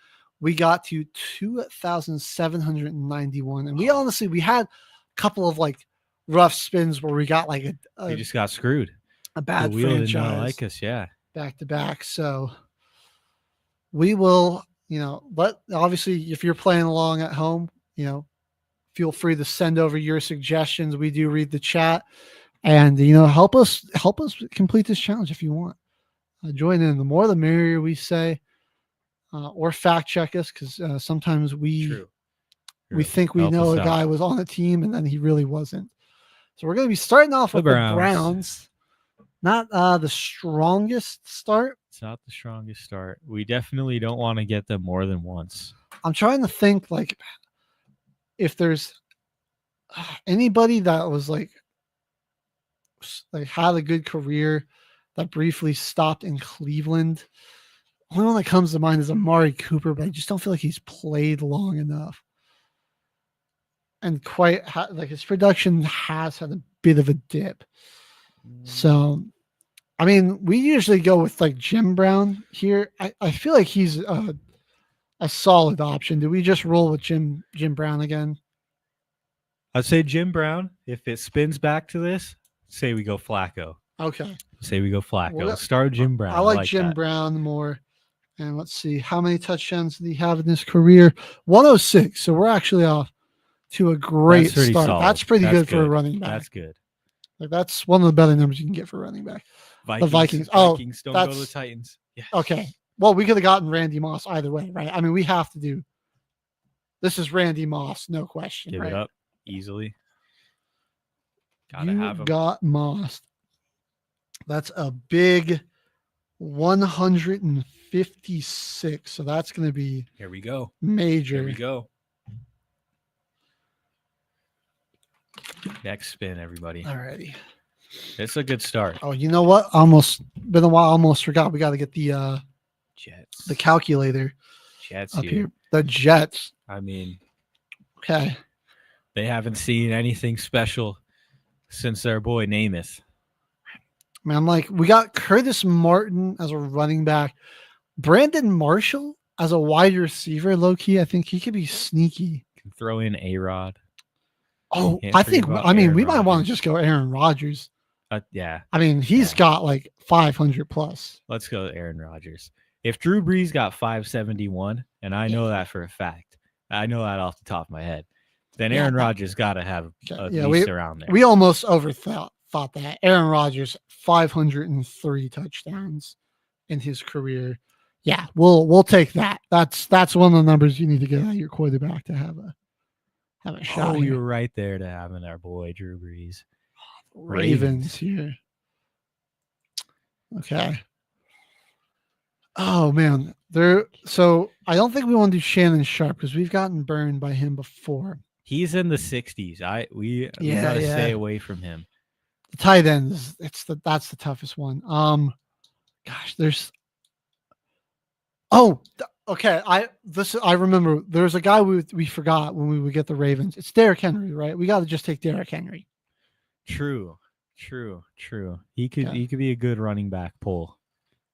Speaker 8: we got to 2,791. And we had a couple of like rough spins where we got like
Speaker 4: we just got screwed.
Speaker 8: A bad
Speaker 4: the wheel
Speaker 8: franchise.
Speaker 4: Did not like us, yeah.
Speaker 8: Back to back. So we will, but obviously if you're playing along at home, feel free to send over your suggestions. We do read the chat. And help us complete this challenge if you want. Join in. The more the merrier, we say, or fact check us, because sometimes we think we know a guy was on the team and then he really wasn't. So we're going to be starting off with the Browns. Not the strongest start.
Speaker 4: It's not the strongest start. We definitely don't want to get them more than once.
Speaker 8: I'm trying to think like if there's anybody that was like had a good career that briefly stopped in Cleveland. Only one that comes to mind is Amari Cooper, but I just don't feel like he's played long enough. And his production has had a bit of a dip. So, I mean, we usually go with like Jim Brown here. I feel like he's a solid option. Do we just roll with Jim Brown again?
Speaker 4: I'd say Jim Brown. If it spins back to this, say we go Flacco.
Speaker 8: Okay.
Speaker 4: Say we go Flacco. Well, start Jim Brown.
Speaker 8: I like Jim Brown more. And let's see, how many touchdowns did he have in his career? 106. So we're actually off to a great start.
Speaker 4: Solid.
Speaker 8: That's pretty good for a running back.
Speaker 4: That's good.
Speaker 8: Like that's one of the better numbers you can get for running back.
Speaker 4: The
Speaker 8: Vikings.
Speaker 4: Vikings don't go to the Titans.
Speaker 8: Yeah. Okay. Well, we could have gotten Randy Moss either way, right? I mean, we have to do. This is Randy Moss, no question.
Speaker 4: Give
Speaker 8: right?
Speaker 4: it up. easily. Gotta
Speaker 8: You
Speaker 4: have him.
Speaker 8: got Moss. That's a big 156. So that's going to be
Speaker 4: Here we go.
Speaker 8: major.
Speaker 4: Here we go. Next spin, everybody.
Speaker 8: Alrighty.
Speaker 4: It's a good start.
Speaker 8: Oh, you know what? Almost been a while. Almost forgot. We got to get the
Speaker 4: Jets.
Speaker 8: the calculator
Speaker 4: Jets
Speaker 8: up
Speaker 4: here.
Speaker 8: here. The Jets.
Speaker 4: I mean,
Speaker 8: Okay.
Speaker 4: they haven't seen anything special since their boy Namath.
Speaker 8: Man, I'm like, we got Curtis Martin as a running back, Brandon Marshall as a wide receiver. Low key, I think he could be sneaky.
Speaker 4: Can throw in A-Rod.
Speaker 8: Oh,
Speaker 4: Can't
Speaker 8: I
Speaker 4: forget
Speaker 8: think.
Speaker 4: about
Speaker 8: I mean,
Speaker 4: Aaron
Speaker 8: we might want
Speaker 4: Rodgers.
Speaker 8: to just go Aaron Rodgers.
Speaker 4: Yeah,
Speaker 8: I mean, he's got like 500 plus.
Speaker 4: let's go Aaron Rodgers. If Drew Brees got 571, and I know that for a fact, I know that off the top of my head, then Aaron Rodgers got to have at least around there.
Speaker 8: We almost thought that Aaron Rodgers 503 touchdowns in his career. Yeah, we'll take that. That's one of the numbers you need to get out of your quarterback to have a shot.
Speaker 4: Oh,
Speaker 8: here.
Speaker 4: you're right there to having our boy Drew Brees.
Speaker 8: Ravens here. Okay. Oh man, so I don't think we want to do Shannon Sharp because we've gotten burned by him before.
Speaker 4: He's in the 60s. We gotta stay away from him.
Speaker 8: The tight ends, that's the toughest one. Gosh, there's. Okay. I remember there's a guy we forgot when we would get the Ravens. It's Derrick Henry, right? We got to just take Derrick Henry.
Speaker 4: True. He could be a good running back pull.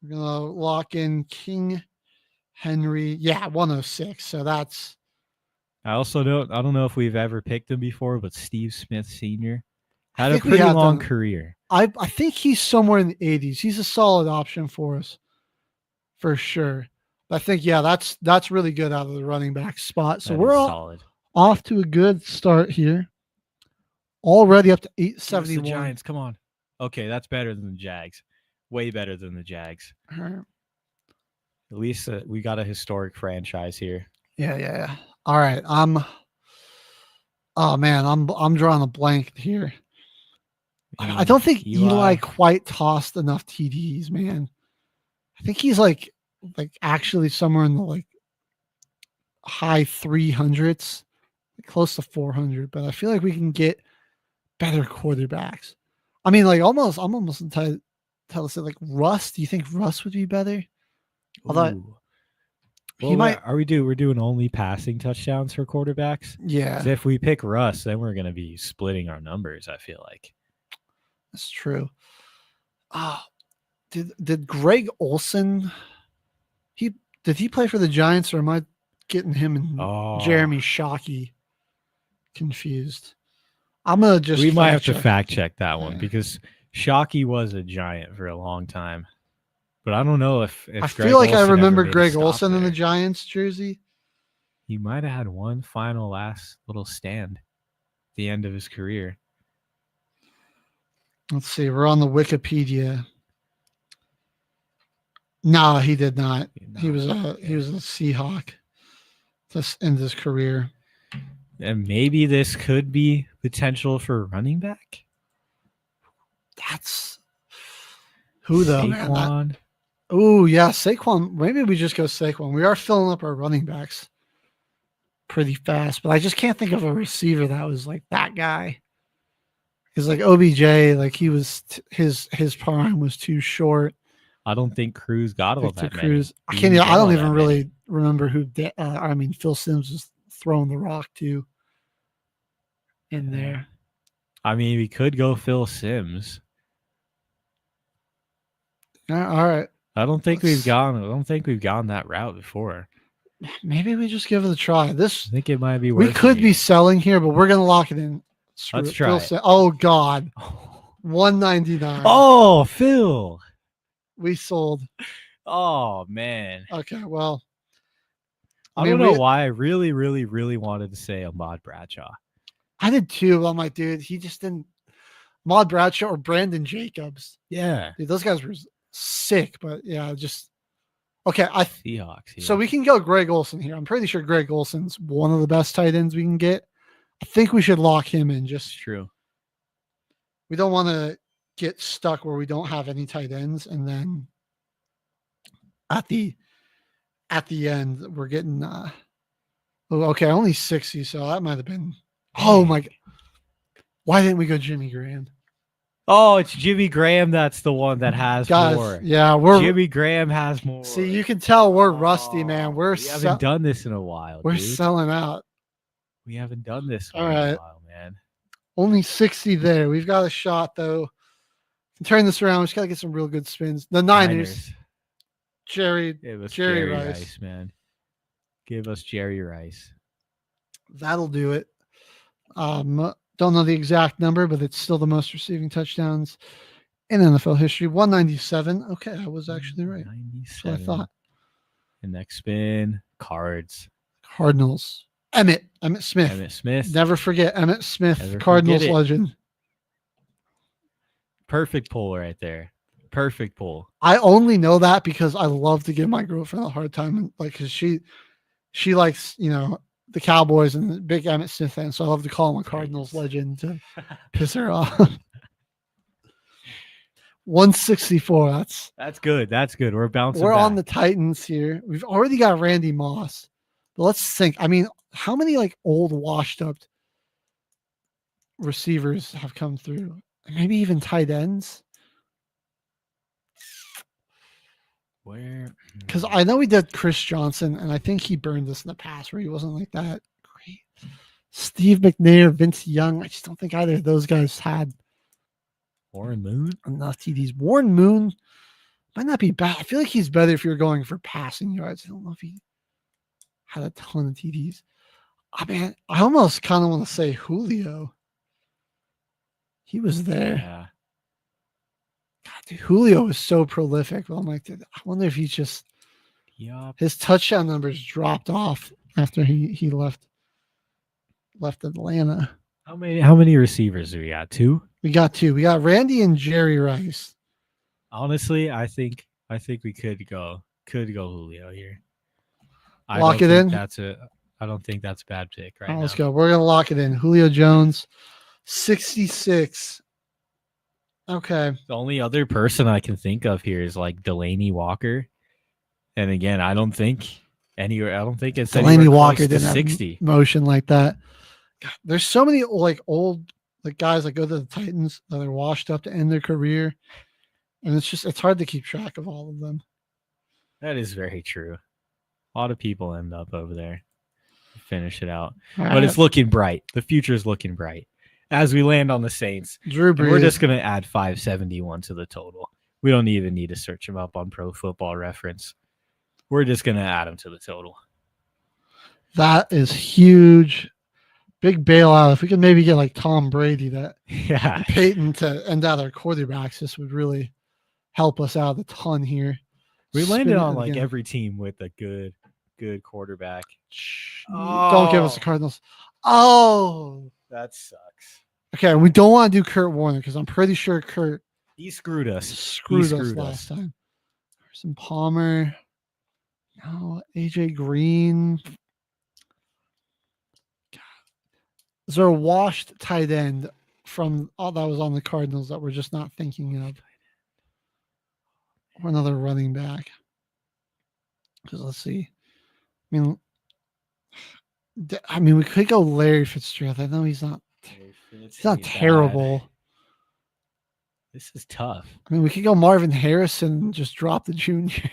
Speaker 8: We're gonna lock in King Henry. Yeah, 106. So that's.
Speaker 4: I don't know if we've ever picked him before, but Steve Smith Sr. had a
Speaker 8: think we
Speaker 4: pretty
Speaker 8: have
Speaker 4: long
Speaker 8: done-
Speaker 4: career.
Speaker 8: I think he's somewhere in the 80s. He's a solid option for us, for sure. I think that's really good out of the running back spot. So
Speaker 4: That
Speaker 8: we're
Speaker 4: is
Speaker 8: all
Speaker 4: solid.
Speaker 8: off to a good start here. Already up to
Speaker 4: Give us the
Speaker 8: 871.
Speaker 4: Giants, come on. Okay, that's better than the Jags. Way better than the Jags.
Speaker 8: All right.
Speaker 4: At least we got a historic franchise here.
Speaker 8: Yeah. All right. I'm drawing a blank here. I don't think Eli quite tossed enough TDs, man. I think he's like actually somewhere in the like high 300s, close to 400, but I feel like we can get better quarterbacks. I mean, like I'm almost entitled to say like Russ. Do you think Russ would be better? Although
Speaker 4: we're doing only passing touchdowns for quarterbacks.
Speaker 8: Yeah.
Speaker 4: 'Cause if we pick Russ, then we're gonna be splitting our numbers, I feel like.
Speaker 8: That's true. Did Greg Olson did he play for the Giants, or am I getting him and Jeremy Shockey confused? I'm gonna just
Speaker 4: We might have to fact check that one because Shockey was a Giant for a long time. But I don't know if
Speaker 8: I
Speaker 4: Greg
Speaker 8: feel like I
Speaker 4: Olsen
Speaker 8: remember
Speaker 4: ever made a
Speaker 8: Greg
Speaker 4: stop
Speaker 8: Olson in
Speaker 4: there.
Speaker 8: the Giants jersey.
Speaker 4: He might have had one final last little stand at the end of his career.
Speaker 8: Let's see. We're on the Wikipedia. No, he did not. He was a Seahawk to end his career.
Speaker 4: And maybe this could be potential for running back.
Speaker 8: That's who though,
Speaker 4: Saquon.
Speaker 8: man. Oh yeah, Saquon. Maybe we just go Saquon. We are filling up our running backs pretty fast, but I just can't think of a receiver that was like that guy. Because like OBJ, like he was his prime was too short.
Speaker 4: I don't think Cruz got all
Speaker 8: Victor
Speaker 4: that
Speaker 8: Cruz.
Speaker 4: many.
Speaker 8: I don't even really remember who. Phil Simms was throwing the rock to in there.
Speaker 4: I mean, we could go Phil Simms.
Speaker 8: All right.
Speaker 4: I don't think we've gone that route before.
Speaker 8: Maybe we just give it a try.
Speaker 4: I think it might be
Speaker 8: We
Speaker 4: worth
Speaker 8: could
Speaker 4: it.
Speaker 8: be selling here, but we're gonna lock it in.
Speaker 4: Let's
Speaker 8: Phil
Speaker 4: try it.
Speaker 8: Simms. Oh God, 199.
Speaker 4: Oh, Phil.
Speaker 8: We sold.
Speaker 4: Oh man.
Speaker 8: Okay, well,
Speaker 4: I don't know why I really, really, really wanted to say Ahmad Bradshaw.
Speaker 8: I did too. But I'm like, dude, he just didn't. Maud Bradshaw or Brandon Jacobs.
Speaker 4: Yeah.
Speaker 8: Dude, those guys were sick, but yeah, just okay.
Speaker 4: Seahawks.
Speaker 8: So we can go Greg Olson here. I'm pretty sure Greg Olson's one of the best tight ends we can get. I think we should lock him in. Just
Speaker 4: True.
Speaker 8: we don't want to get stuck where we don't have any tight ends, and then at the end we're getting okay, only 60, so that might have been my God. Why didn't we go Jimmy Graham?
Speaker 4: Oh, it's Jimmy Graham. That's the one that has more.
Speaker 8: Yeah,
Speaker 4: Jimmy Graham has more.
Speaker 8: See, you can tell we're rusty, man.
Speaker 4: We haven't done this in a while.
Speaker 8: We're
Speaker 4: dude.
Speaker 8: selling out.
Speaker 4: We haven't done this in
Speaker 8: All
Speaker 4: a
Speaker 8: right.
Speaker 4: while, man.
Speaker 8: Only 60 there. We've got a shot though. Turn this around. We just gotta get some real good spins. The Niners. Jerry Rice,
Speaker 4: man. Give us Jerry Rice.
Speaker 8: That'll do it. Don't know the exact number, but it's still the most receiving touchdowns in NFL history. 197. Okay, I was actually right. That's what I thought.
Speaker 4: The next spin,
Speaker 8: Cardinals. Emmitt Smith. Never forget Emmitt Smith, Cardinals legend.
Speaker 4: Perfect pull right there. Perfect pull.
Speaker 8: I only know that because I love to give my girlfriend a hard time, like, because she likes, the Cowboys and the big Emmitt Smith fan, so I love to call him a Cardinals legend to piss her off. 164.
Speaker 4: That's good. That's good. We're bouncing.
Speaker 8: We're
Speaker 4: back.
Speaker 8: on the Titans here. We've already got Randy Moss. But let's think. I mean, how many old washed up receivers have come through? Maybe even tight ends.
Speaker 4: Where?
Speaker 8: Because I know we did Chris Johnson, and I think he burned us in the past where he wasn't like that great. Steve McNair, Vince Young. I just don't think either of those guys had
Speaker 4: Warren Moon
Speaker 8: enough TDs. Warren Moon might not be bad. I feel like he's better if you're going for passing yards. I don't know if he had a ton of TDs. I almost kind of want to say Julio. He was there.
Speaker 4: Yeah.
Speaker 8: God, dude, Julio was so prolific. Well, I'm like, I wonder if he's just his touchdown numbers dropped off after he left Atlanta.
Speaker 4: How many receivers do we got? 2?
Speaker 8: We got 2. We got Randy and Jerry Rice.
Speaker 4: Honestly, I think we could go Julio here.
Speaker 8: Lock it in.
Speaker 4: I don't think that's a bad pick right now.
Speaker 8: Let's go. We're gonna lock it in. Julio Jones, 66. Okay.
Speaker 4: The only other person I can think of here is Delaney Walker, and again, I don't think it's
Speaker 8: Delaney Walker
Speaker 4: didn't
Speaker 8: have
Speaker 4: 60
Speaker 8: motion like that. God, there's so many old guys that go to the Titans that are washed up to end their career, and it's hard to keep track of all of them.
Speaker 4: That is very true. A lot of people end up over there, finish it out,
Speaker 8: All
Speaker 4: but
Speaker 8: right.
Speaker 4: it's looking bright. The future is looking bright as we land on the Saints.
Speaker 8: Drew Brees.
Speaker 4: We're just gonna add 571 to the total. We don't even need to search him up on Pro Football Reference. We're just gonna add him to the total.
Speaker 8: That is huge. Big bailout. If we could maybe get Tom Brady, Peyton to end out our quarterbacks, this would really help us out a ton here.
Speaker 4: We landed on every team with a good quarterback.
Speaker 8: Don't give us the Cardinals. Oh,
Speaker 4: that sucks.
Speaker 8: Okay, we don't want to do Kurt Warner because I'm pretty sure Kurt
Speaker 4: he screwed us.
Speaker 8: Screwed us last time. Carson Palmer. No, AJ Green. Is there a washed tight end from all that was on the Cardinals that we're just not thinking of? Or another running back? Because let's see. I mean, we could go Larry Fitzgerald. I know he's not terrible.
Speaker 4: This is tough.
Speaker 8: I mean, we could go Marvin Harrison and just drop the junior.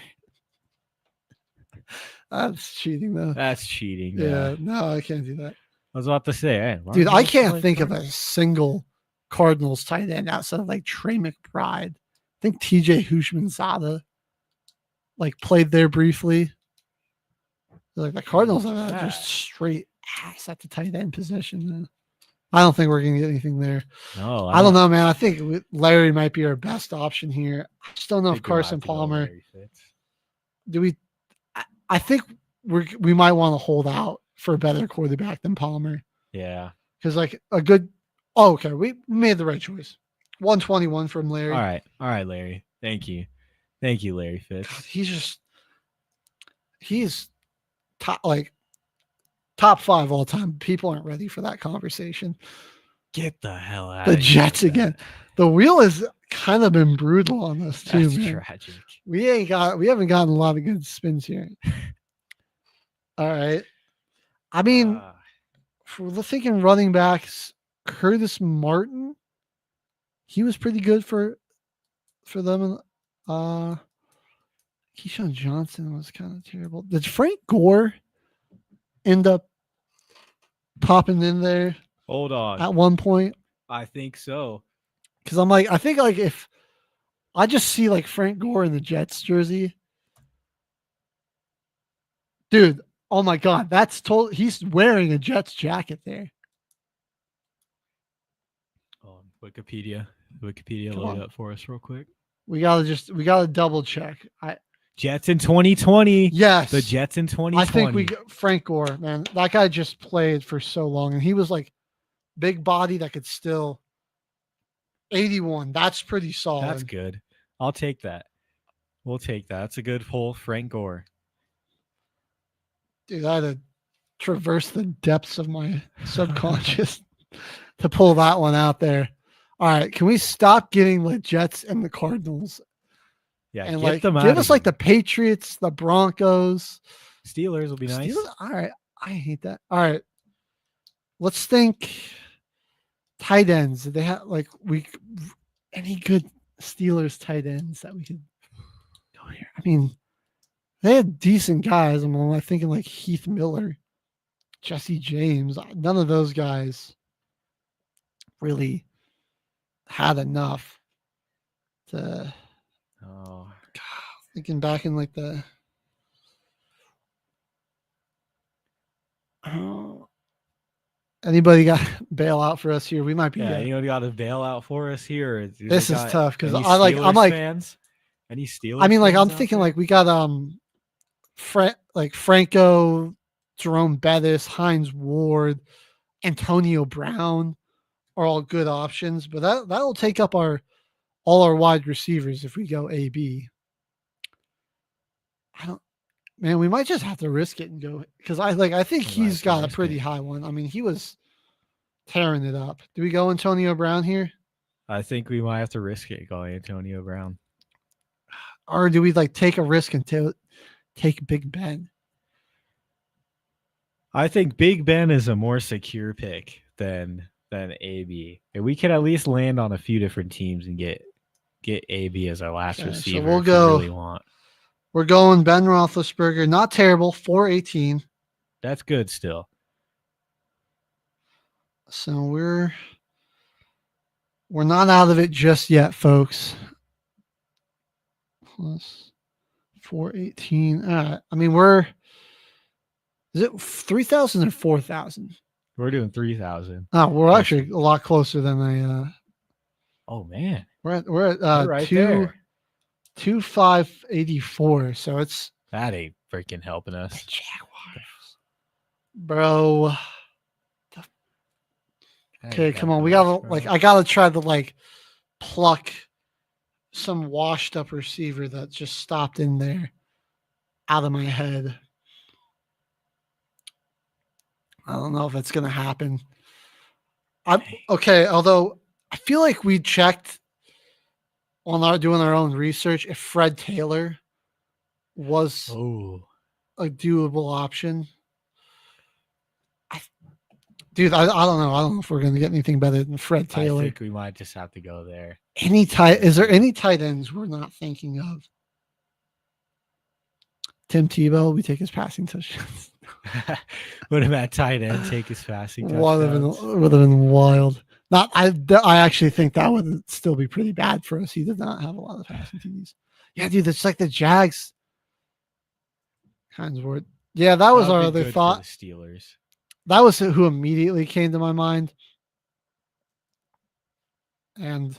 Speaker 8: That's cheating, though.
Speaker 4: That's cheating.
Speaker 8: Yeah, no, I can't do that.
Speaker 4: I was about to say, hey,
Speaker 8: dude, I can't think of a single Cardinals tight end outside of Trey McBride. I think TJ Hushmanzada played there briefly. The Cardinals have just straight ass at the tight end position. I don't think we're gonna get anything there.
Speaker 4: No,
Speaker 8: I don't know, man. I think Larry might be our best option here. I just don't know if Carson Palmer. Do we? I think we might want to hold out for a better quarterback than Palmer.
Speaker 4: Yeah,
Speaker 8: because a good. Oh, okay, we made the right choice. 121 from Larry.
Speaker 4: All right, Larry. Thank you, Larry Fitz.
Speaker 8: He's top, top 5 all time. People aren't ready for that conversation.
Speaker 4: Get the hell out
Speaker 8: The
Speaker 4: of here.
Speaker 8: Jets again. The wheel has kind of been brutal on us too,
Speaker 4: That's
Speaker 8: man.
Speaker 4: tragic.
Speaker 8: We haven't gotten a lot of good spins here. All right. I mean, for the thinking running backs, Curtis Martin, he was pretty good for them. Keyshawn Johnson was kind of terrible. Did Frank Gore end up popping in there?
Speaker 4: Hold on.
Speaker 8: At one point?
Speaker 4: I think so.
Speaker 8: Because I think like if I just see like Frank Gore in the Jets jersey, dude, oh my God, he's wearing a Jets jacket there.
Speaker 4: Wikipedia
Speaker 8: Come
Speaker 4: load
Speaker 8: on.
Speaker 4: up for us real quick.
Speaker 8: We gotta double check.
Speaker 4: Jets in 2020.
Speaker 8: Yes.
Speaker 4: The Jets in 2020.
Speaker 8: I think Frank Gore, man, that guy just played for so long, and he was like big body that could still 81. That's pretty solid.
Speaker 4: That's good. I'll take that. We'll take that. That's a good pull, Frank Gore.
Speaker 8: Dude, I had to traverse the depths of my subconscious to pull that one out there. All right, can we stop getting the Jets and the Cardinals?
Speaker 4: Yeah,
Speaker 8: and
Speaker 4: get them
Speaker 8: give us like the Patriots, the Broncos,
Speaker 4: Steelers will be nice.
Speaker 8: All right, I hate that. All right, let's think tight ends. They have any good Steelers tight ends that we could go here? I mean, they had decent guys. I'm thinking like Heath Miller, Jesse James. None of those guys really had enough to.
Speaker 4: Oh,
Speaker 8: thinking back in like the. Anybody got bail out for us here? We might be.
Speaker 4: Yeah, anybody got a bailout for us here?
Speaker 8: This is tough because I'm
Speaker 4: fans. Any Steelers?
Speaker 8: I mean, like I'm
Speaker 4: fans
Speaker 8: thinking
Speaker 4: out there?
Speaker 8: like we got Franco, Jerome Bettis, Hines Ward, Antonio Brown are all good options, but that'll take up all our wide receivers if we go AB. Man, we might just have to risk it and go because I think he's got a pretty high one. I mean, he was tearing it up. Do we go Antonio Brown here?
Speaker 4: I think we might have to risk it going Antonio Brown.
Speaker 8: Or do we take a risk and take Big Ben?
Speaker 4: I think Big Ben is a more secure pick than AB. And we could at least land on a few different teams and get AB as our last receiver.
Speaker 8: So we'll
Speaker 4: if
Speaker 8: go.
Speaker 4: we really want.
Speaker 8: We're going Ben Roethlisberger. Not terrible. 418.
Speaker 4: That's good still.
Speaker 8: So we're not out of it just yet, folks. Plus 418. I mean, is it 3,000 or 4,000?
Speaker 4: We're doing 3,000.
Speaker 8: Oh, we're actually a lot closer than I.
Speaker 4: Oh man,
Speaker 8: we're at
Speaker 4: right there.
Speaker 8: 2,584. So it's
Speaker 4: that ain't freaking helping us.
Speaker 8: Jaguars, bro. Okay, come on. We gotta I gotta try to pluck some washed up receiver that just stopped in there out of my head. I don't know if it's gonna happen. Okay, although I feel like we checked on doing our own research if Fred Taylor was a doable option. Dude, I don't know. I don't know if we're going to get anything better than Fred Taylor.
Speaker 4: I think we might just have to go there.
Speaker 8: Is there any tight ends we're not thinking of? Tim Tebow, we take his passing touchdowns.
Speaker 4: Would have had tight end take his passing
Speaker 8: Would
Speaker 4: touchdowns.
Speaker 8: have been wild. I actually think that would still be pretty bad for us. He did not have a lot of passing TDs. Yeah, dude, it's like the Jags. Hines Ward. Yeah, that was our other thought.
Speaker 4: The Steelers.
Speaker 8: That was who immediately came to my mind. And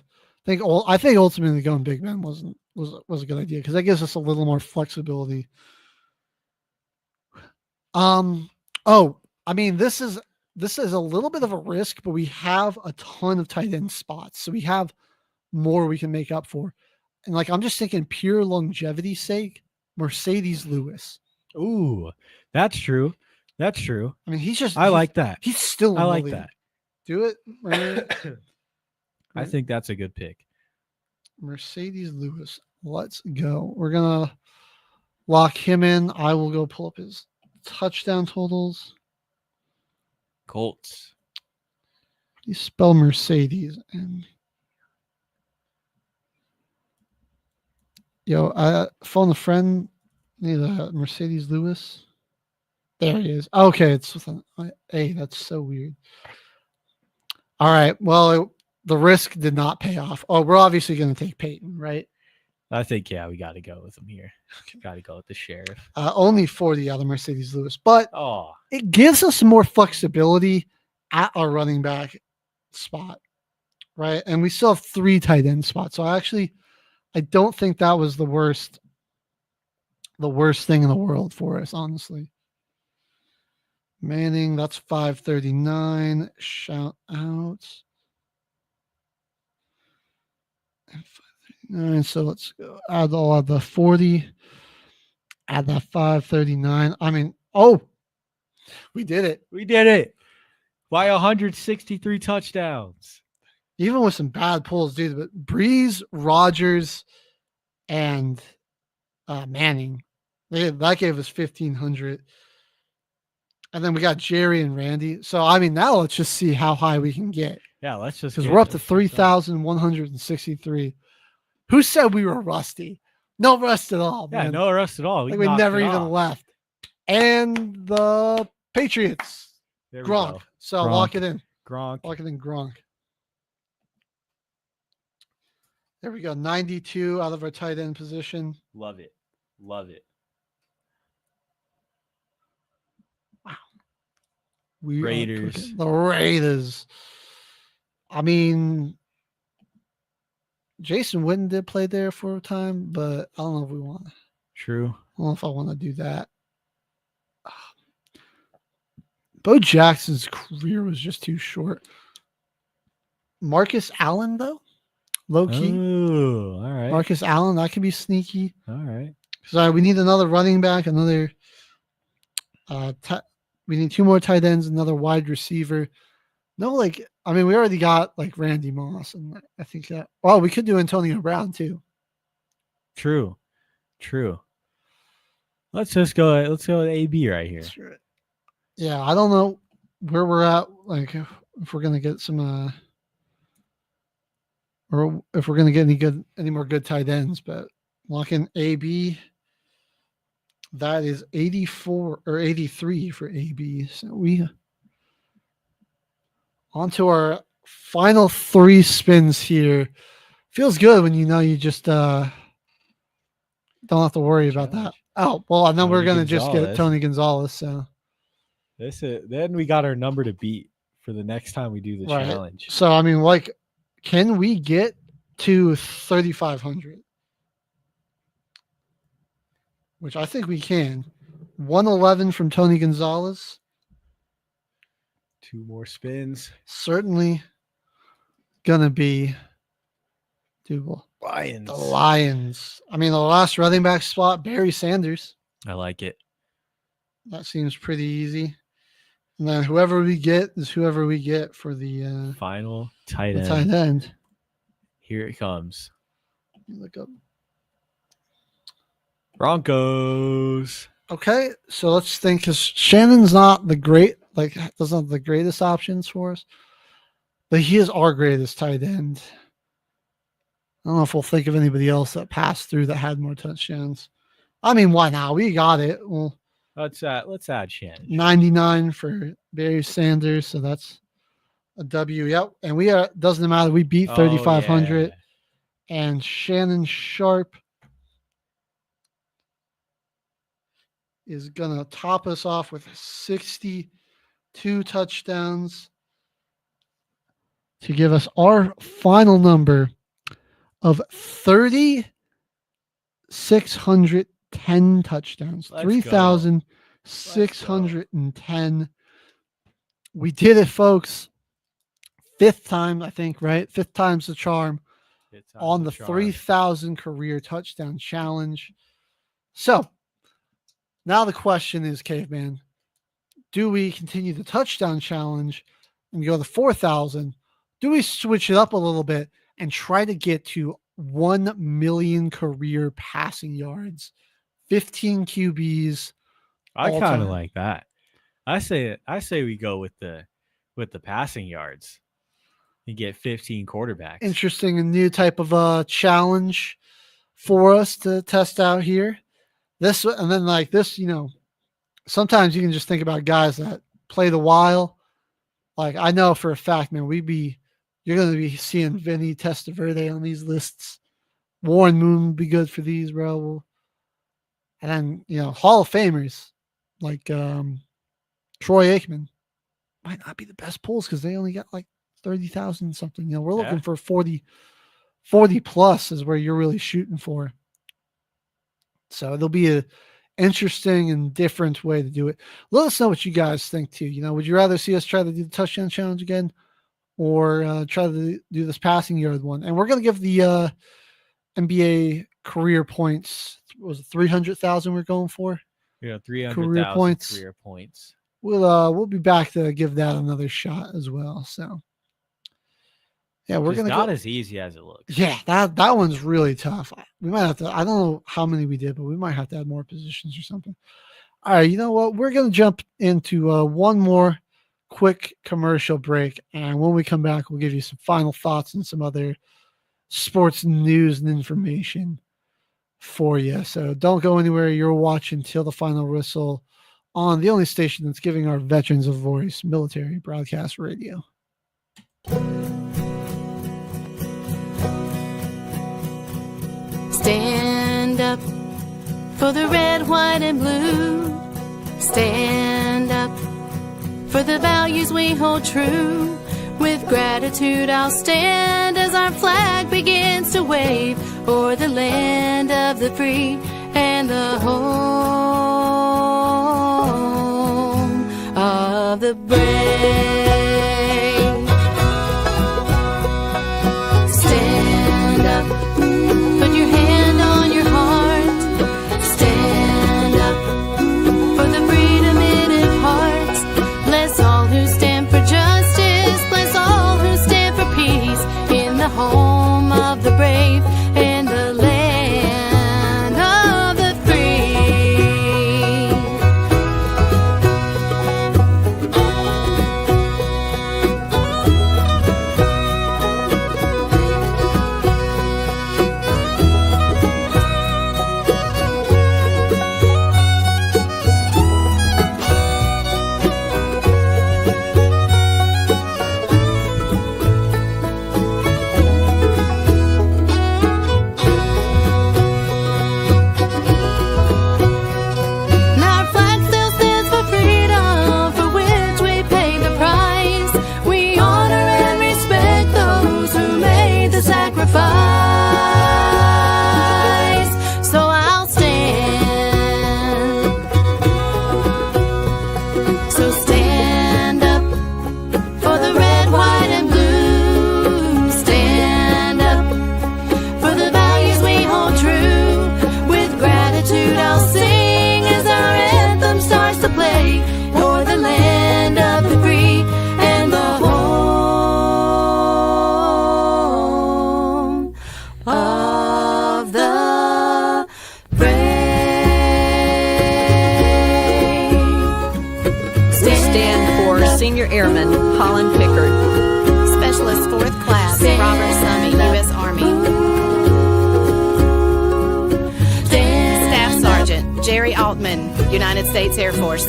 Speaker 8: I think ultimately going Big Ben was a good idea because that gives us a little more flexibility. I mean, this is a little bit of a risk, but we have a ton of tight end spots. So we have more we can make up for. And I'm just thinking pure longevity's sake, Mercedes Lewis.
Speaker 4: Ooh, that's true. That's true.
Speaker 8: I mean, he's
Speaker 4: like that.
Speaker 8: He's still in
Speaker 4: I
Speaker 8: the
Speaker 4: like
Speaker 8: league.
Speaker 4: that.
Speaker 8: Do it.
Speaker 4: I think that's a good pick.
Speaker 8: Mercedes Lewis. Let's go. We're going to lock him in. I will go pull up his touchdown totals.
Speaker 4: Colts.
Speaker 8: How do you spell Mercedes? And I phone a friend. Need a Mercedes Lewis. There he is. Okay, it's with an A. That's so weird. All right. Well, the risk did not pay off. Oh, we're obviously going to take Peyton, right?
Speaker 4: I think, yeah, we got to go with him here. Got to go with the sheriff.
Speaker 8: Only for the other Mercedes Lewis, but
Speaker 4: Oh,
Speaker 8: it gives us more flexibility at our running back spot, right? And we still have 3 tight end spots. So I don't think that was the worst thing in the world for us, honestly. Manning, that's 539. Shout outs. 539. So let's go add all of the 40. Add that 539. I mean, we did it.
Speaker 4: we did it. By 163 touchdowns.
Speaker 8: Even with some bad pulls, dude. But Breeze, Rodgers, and Manning, that gave us 1,500. And then we got Jerry and Randy. So, I mean, now let's just see how high we can get.
Speaker 4: Yeah, let's just.
Speaker 8: Because we're up to 3,163. Who said we were rusty? No rust at all, man.
Speaker 4: Yeah, no rust at all.
Speaker 8: We never even left. And the Patriots.
Speaker 4: There we
Speaker 8: Gronk.
Speaker 4: go.
Speaker 8: So
Speaker 4: Gronk.
Speaker 8: lock it in.
Speaker 4: Gronk.
Speaker 8: Lock it in, Gronk. There we go. 92 out of our tight end position.
Speaker 4: Love it. Love it.
Speaker 8: We
Speaker 4: Raiders.
Speaker 8: The Raiders. I mean, Jason Witten did play there for a time, but I don't know if we want.
Speaker 4: True.
Speaker 8: I don't know if I want to do that. Bo Jackson's career was just too short. Marcus Allen, though, low key.
Speaker 4: Oh, all right.
Speaker 8: Marcus Allen, that could be sneaky.
Speaker 4: All right.
Speaker 8: So we need another running back, another. We need 2 more tight ends, another wide receiver. No, we already got Randy Moss, and I think that. Oh, we could do Antonio Brown too.
Speaker 4: True. Let's just go. Let's go with AB right here.
Speaker 8: Yeah, I don't know where we're at. If we're gonna get some, or if we're gonna get any more good tight ends, but lock in AB. That is 84 or 83 for AB. So we on to our final 3 spins here. Feels good when you just don't have to worry about that. Oh, well, and then we're going to just get Tony Gonzalez. So
Speaker 4: then we got our number to beat for the next time we do the challenge.
Speaker 8: So, I mean, can we get to 3,500? Which I think we can. 111 from Tony Gonzalez.
Speaker 4: 2 more spins.
Speaker 8: Certainly gonna be doable.
Speaker 4: Lions.
Speaker 8: The Lions. I mean, the last running back spot, Barry Sanders.
Speaker 4: I like it.
Speaker 8: That seems pretty easy. And then whoever we get is whoever we get for the
Speaker 4: final tight end.
Speaker 8: Tight end.
Speaker 4: Here it comes.
Speaker 8: Look up.
Speaker 4: Broncos.
Speaker 8: Okay, so let's think, because Shannon's not doesn't have the greatest options for us, but he is our greatest tight end. I don't know if we'll think of anybody else that passed through that had more touchdowns. I mean, why not? We got it. Well,
Speaker 4: let's add Shannon.
Speaker 8: 99 for Barry Sanders, so that's a W. Yep, and doesn't matter. We beat 3,500, and Shannon Sharp is going to top us off with 62 touchdowns to give us our final number of 3,610 touchdowns. 3,610. We did it, folks. 5th time, I think, right? 5th time's the charm on the 3,000 career touchdown challenge. So, now the question is, Caveman, Do we continue the touchdown challenge and go to 4,000? Do we switch it up a little bit and try to get to 1 million career passing yards, 15 QBs?
Speaker 4: I kind of like that. I say we go with the passing yards and get 15 quarterbacks.
Speaker 8: Interesting and new type of challenge for us to test out here. This and then like this, sometimes you can just think about guys that played a while. Like I know for a fact, man, you're going to be seeing Vinny Testaverde on these lists. Warren Moon would be good for these, bro. And then, Hall of Famers like Troy Aikman might not be the best pulls because they only got like 30,000 something. We're looking for 40 plus is where you're really shooting for. So it'll be a interesting and different way to do it. Let us know what you guys think too. Would you rather see us try to do the touchdown challenge again or try to do this passing yard one? And we're going to give the NBA career points. What was it 300,000 we're going for?
Speaker 4: 300,000 career points.
Speaker 8: We'll be back to give that another shot as well. So yeah, we're going to
Speaker 4: not as easy as it looks.
Speaker 8: Yeah, that one's really tough. We might have to, I don't know how many we did, but we might have to add more positions or something. All right, you know what? We're going to jump into one more quick commercial break. And when we come back, we'll give you some final thoughts and some other sports news and information for you. So don't go anywhere. You're watching Till the Final Whistle on the only station that's giving our veterans a voice, Military Broadcast Radio.
Speaker 17: Stand up for the red, white, and blue. Stand up for the values we hold true. With gratitude I'll stand as our flag begins to wave o'er the land of the free and the home of the brave. Stand up, put your hand on your heart. Stand up for the freedom it imparts. Bless all who stand for justice. Bless all who stand for peace in the home of the brave and the land of the free. Now our flag still stands for freedom, for which we paid the price. We honor and respect those who made the sacrifice. So I'll stand. So stand up for the red, white, and blue. Stand up for the values we hold true. With gratitude I'll sing as our anthem starts to play o'er the land of the free and the home of the brave.
Speaker 18: Stand for Senior Airman Holland Pickard.
Speaker 17: Specialist 4th Class Robert Summey, U.S. Army. Staff Sergeant Jerry Altman, United States Air Force.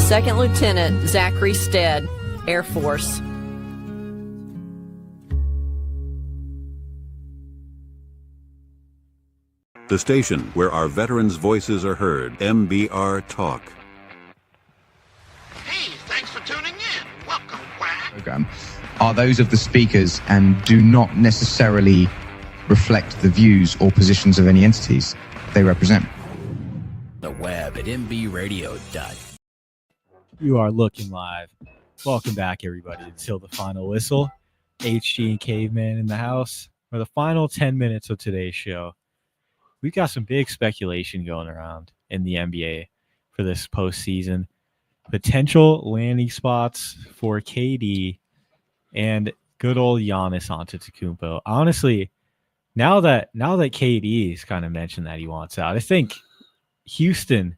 Speaker 18: Second Lieutenant Zachary Stead, Air Force.
Speaker 1: The station where our veterans' voices are heard. MBR Talk.
Speaker 11: Program are those of the speakers and do not necessarily reflect the views or positions of any entities they represent.
Speaker 2: The web at mbradio.com.
Speaker 4: You are looking live. Welcome back, everybody, until the final whistle. HG and Caveman in the house for the final 10 minutes of today's show. We've got some big speculation going around in the NBA for this postseason. potential landing spots for KD and good old Giannis Antetokounmpo. Honestly, now that KD's kind of mentioned that he wants out, I think Houston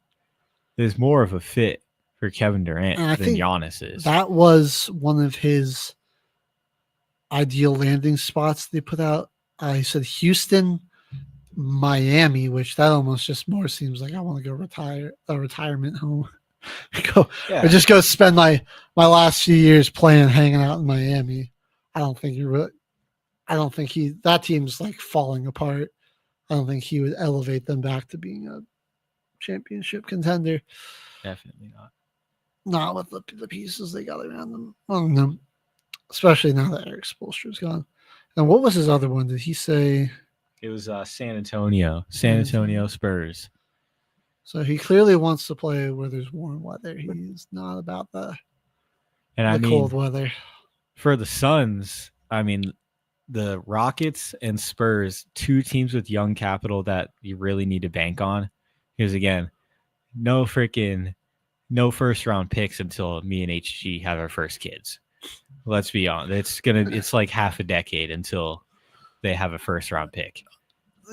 Speaker 4: is more of a fit for Kevin Durant than Giannis is.
Speaker 8: That was one of his ideal landing spots they put out. He said Houston, Miami, which that almost just more seems like I want to go retire a retirement home. Or just go spend my last few years playing, hanging out in Miami. I don't think that team's like falling apart. I don't think he would elevate them back to being a championship contender.
Speaker 4: Definitely not.
Speaker 8: Not with the pieces they got around them. Especially now that Eric Spoelstra's gone. And what was his other one? Did he say?
Speaker 4: It was San Antonio Spurs.
Speaker 8: So he clearly wants to play where there's warm weather. He's not about the cold weather.
Speaker 4: For the Suns, I mean, the Rockets and Spurs, two teams with young capital that you really need to bank on. Because again, no first round picks until me and HG have our first kids. Let's be honest. It's like half a decade until they have a first round pick.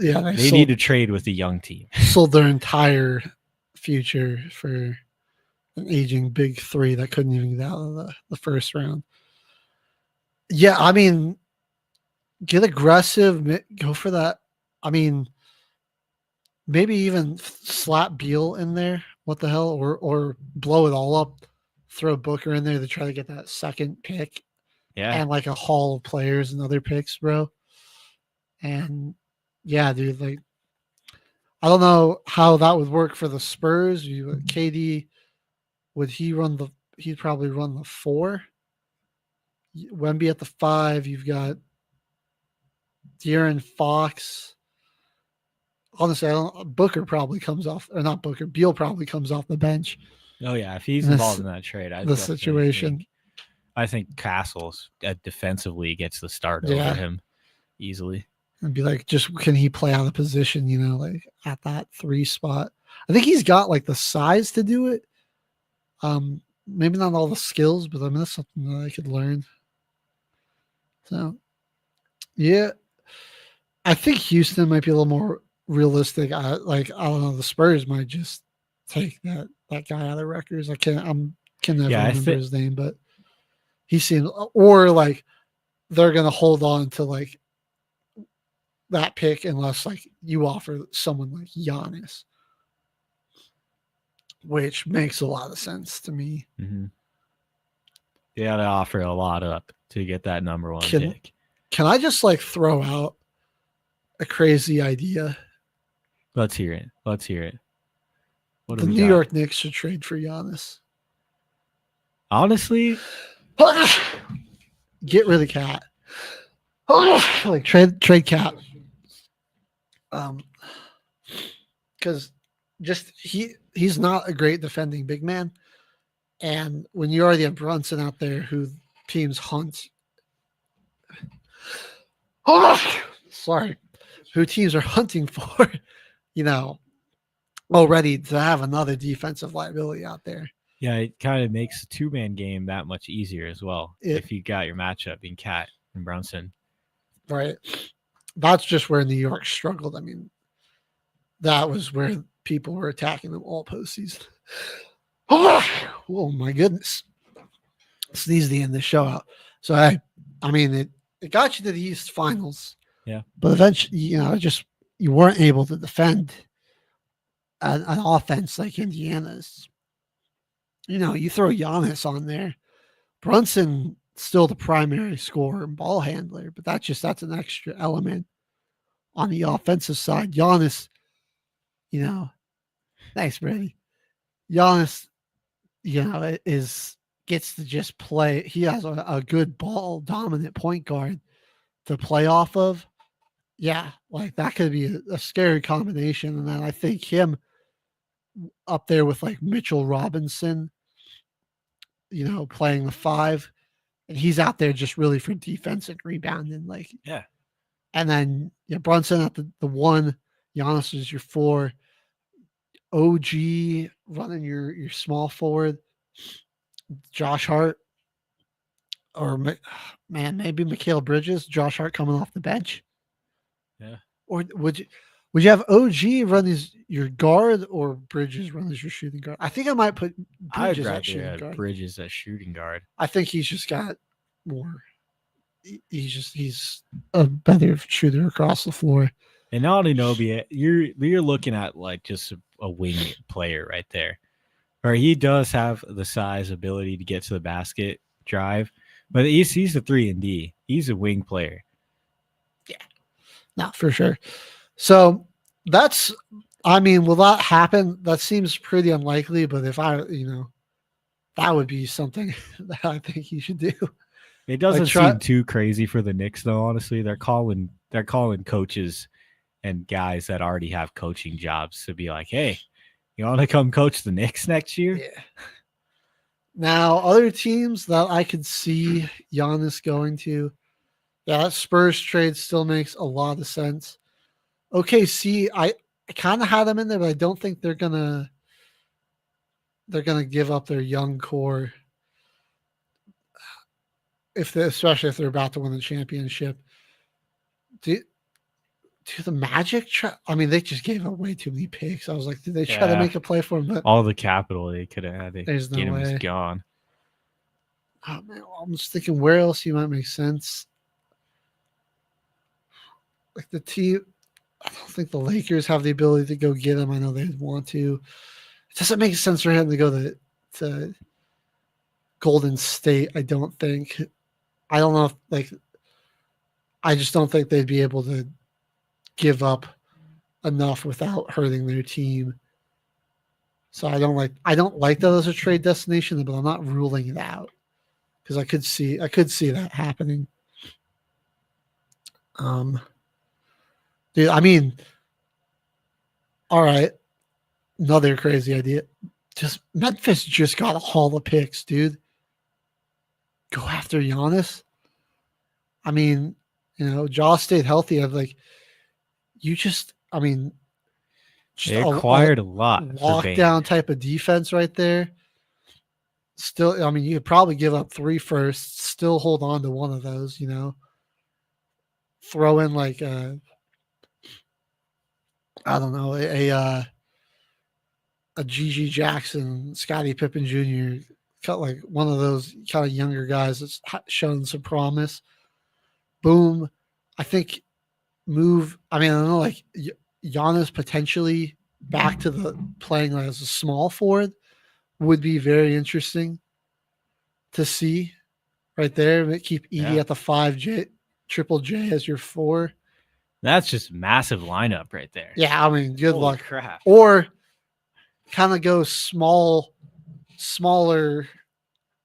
Speaker 8: Yeah,
Speaker 4: they need to trade with the young team.
Speaker 8: Sold their entire future for an aging big three that couldn't even get out of the first round. Yeah, I mean, get aggressive, go for that. I mean, maybe even slap Beal in there. What the hell? Or blow it all up, throw Booker in there to try to get that second pick.
Speaker 4: Yeah.
Speaker 8: And like a haul of players and other picks, bro. And yeah, dude, like I don't know how that would work for the Spurs. KD, he'd probably run the 4. Wemby at the 5. You've got De'Aaron Fox. Honestly, Booker probably comes off, or not Booker, Beal probably comes off the bench.
Speaker 4: Oh yeah, if he's involved in that trade, I think Castles defensively gets the start over him easly.
Speaker 8: And be like, just can he play out of position, like at that 3 spot? I think he's got like the size to do it. Maybe not all the skills, but I mean that's something that I could learn. So yeah. I think Houston might be a little more realistic. I don't know, the Spurs might just take that guy out of Rutgers. I can't never remember his name, but he seems, or like they're gonna hold on to like that pick unless like you offer someone like Giannis, which makes a lot of sense to me.
Speaker 4: Mm-hmm. They got to offer a lot up to get that number 1 pick.
Speaker 8: Can I just like throw out a crazy idea?
Speaker 4: Let's hear it. What
Speaker 8: the New York Knicks should trade for Giannis.
Speaker 4: Honestly,
Speaker 8: get rid of Cat. Like trade Cat. Because just he's not a great defending big man, and when you already have Brunson out there who teams hunt, who teams are hunting for, already to have another defensive liability out there.
Speaker 4: Yeah, it kind of makes the 2-man game that much easier as well. If you got your matchup in Cat and Brunson.
Speaker 8: Right. That's just where New York struggled. I mean, that was where people were attacking them all postseason. Oh my goodness. Sneezed the end of the show out. So I mean it got you to the East Finals.
Speaker 4: Yeah.
Speaker 8: But eventually, you weren't able to defend an offense like Indiana's. You throw Giannis on there. Brunson still the primary scorer and ball handler, but that's an extra element on the offensive side. Giannis, thanks, Brady. Giannis, gets to just play. He has a good ball dominant point guard to play off of. Yeah, like that could be a scary combination. And then I think him up there with like Mitchell Robinson, playing the 5. And he's out there just really for defense and rebounding. Like,
Speaker 4: yeah.
Speaker 8: And then Brunson at the 1, Giannis is your 4, OG running your small forward. Josh Hart, or maybe Mikal Bridges. Josh Hart coming off the bench.
Speaker 4: Yeah.
Speaker 8: Or would you have OG run as your guard or Bridges run as your shooting guard? I think I might put Bridges
Speaker 4: I'd
Speaker 8: at
Speaker 4: rather
Speaker 8: shooting
Speaker 4: have
Speaker 8: guard.
Speaker 4: Bridges as shooting guard.
Speaker 8: I think he's just got more. He's a better shooter across the floor.
Speaker 4: And Anunoby, you're looking at like just a wing player right there. Or he does have the size, ability to get to the basket, drive, but he's a 3-and-D. He's a wing player.
Speaker 8: Yeah, no, for sure. So will that happen? That seems pretty unlikely, but if that would be something that I think he should do.
Speaker 4: It doesn't seem too crazy for the Knicks, though. Honestly, they're calling coaches and guys that already have coaching jobs to be like, "Hey, you want to come coach the Knicks next year?"
Speaker 8: Yeah. Now, other teams that I could see Giannis going to, that Spurs trade still makes a lot of sense. OKC, I kind of had them in there, but I don't think they're gonna give up their young core. Especially if they're about to win the championship. Do the Magic try? I mean, they just gave up way too many picks. I was like, did they try to make a play for him? But
Speaker 4: all the capital they could have had to
Speaker 8: there's
Speaker 4: get
Speaker 8: no
Speaker 4: him
Speaker 8: way.
Speaker 4: is gone.
Speaker 8: Oh, man, I'm just thinking where else he might make sense. Like the team, I don't think the Lakers have the ability to go get him. I know they'd want to. It doesn't make sense for him to go to Golden State. I don't think. I don't know if I just don't think they'd be able to give up enough without hurting their team. So I don't like that as a trade destination, but I'm not ruling it out because I could see that happening. Dude, I mean, all right, another crazy idea. Memphis just got a haul of picks, dude. Go after Giannis. I mean, Jaw stayed healthy. They
Speaker 4: acquired a lot.
Speaker 8: Lockdown type of defense right there. Still, I mean, you could probably give up 3 firsts, still hold on to one of those, throw in like a Gigi Jackson, Scottie Pippen Jr., cut like one of those kind of younger guys that's shown some promise. Boom. I think I don't know, like Giannis potentially back to the playing as a small forward would be very interesting to see right there. Keep Edie at the 5, Triple J as your 4.
Speaker 4: That's just massive lineup right there.
Speaker 8: Yeah, I mean, good luck.
Speaker 4: Crap.
Speaker 8: Or kind of go smaller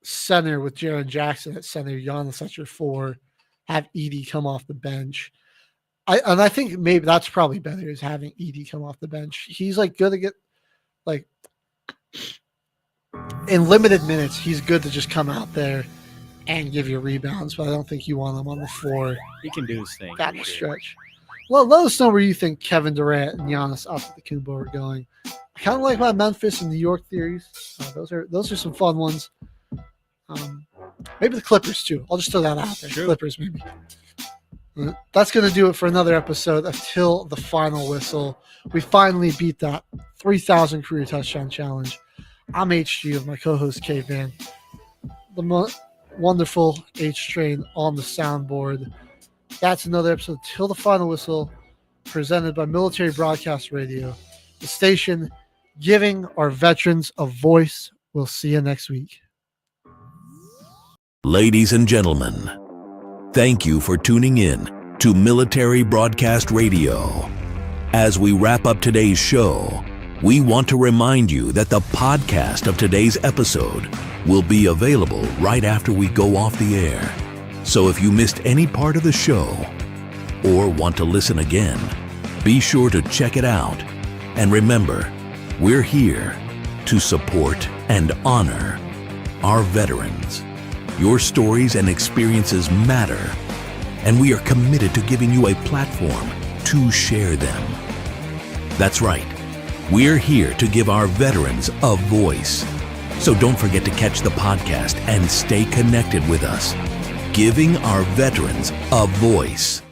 Speaker 8: center with Jaren Jackson at center, Giannis at your 4, have Edie come off the bench. I think maybe that's probably better, is having Edie come off the bench. He's like good to get like in limited minutes. He's good to just come out there and give you rebounds, but I don't think you want him on the floor.
Speaker 4: He can do his thing.
Speaker 8: That stretch. Well, let us know where you think Kevin Durant and Giannis Antetokounmpo are going. I kind of like my Memphis and New York theories. Those are some fun ones. Maybe the Clippers too. I'll just throw that out there. Sure. Clippers maybe. That's going to do it for another episode of Till the Final Whistle. We finally beat that 3,000 career touchdown challenge. I'm HG with my co-host K-Van. The wonderful H-Train on the soundboard. That's another episode of Till the Final Whistle, presented by Military Broadcast Radio, the station giving our veterans a voice. We'll see you next week.
Speaker 19: Ladies and gentlemen, thank you for tuning in to Military Broadcast Radio. As we wrap up today's show, we want to remind you that the podcast of today's episode will be available right after we go off the air. So if you missed any part of the show or want to listen again, be sure to check it out. And remember, we're here to support and honor our veterans. Your stories and experiences matter, and we are committed to giving you a platform to share them. That's right. We're here to give our veterans a voice. So don't forget to catch the podcast and stay connected with us, giving our veterans a voice.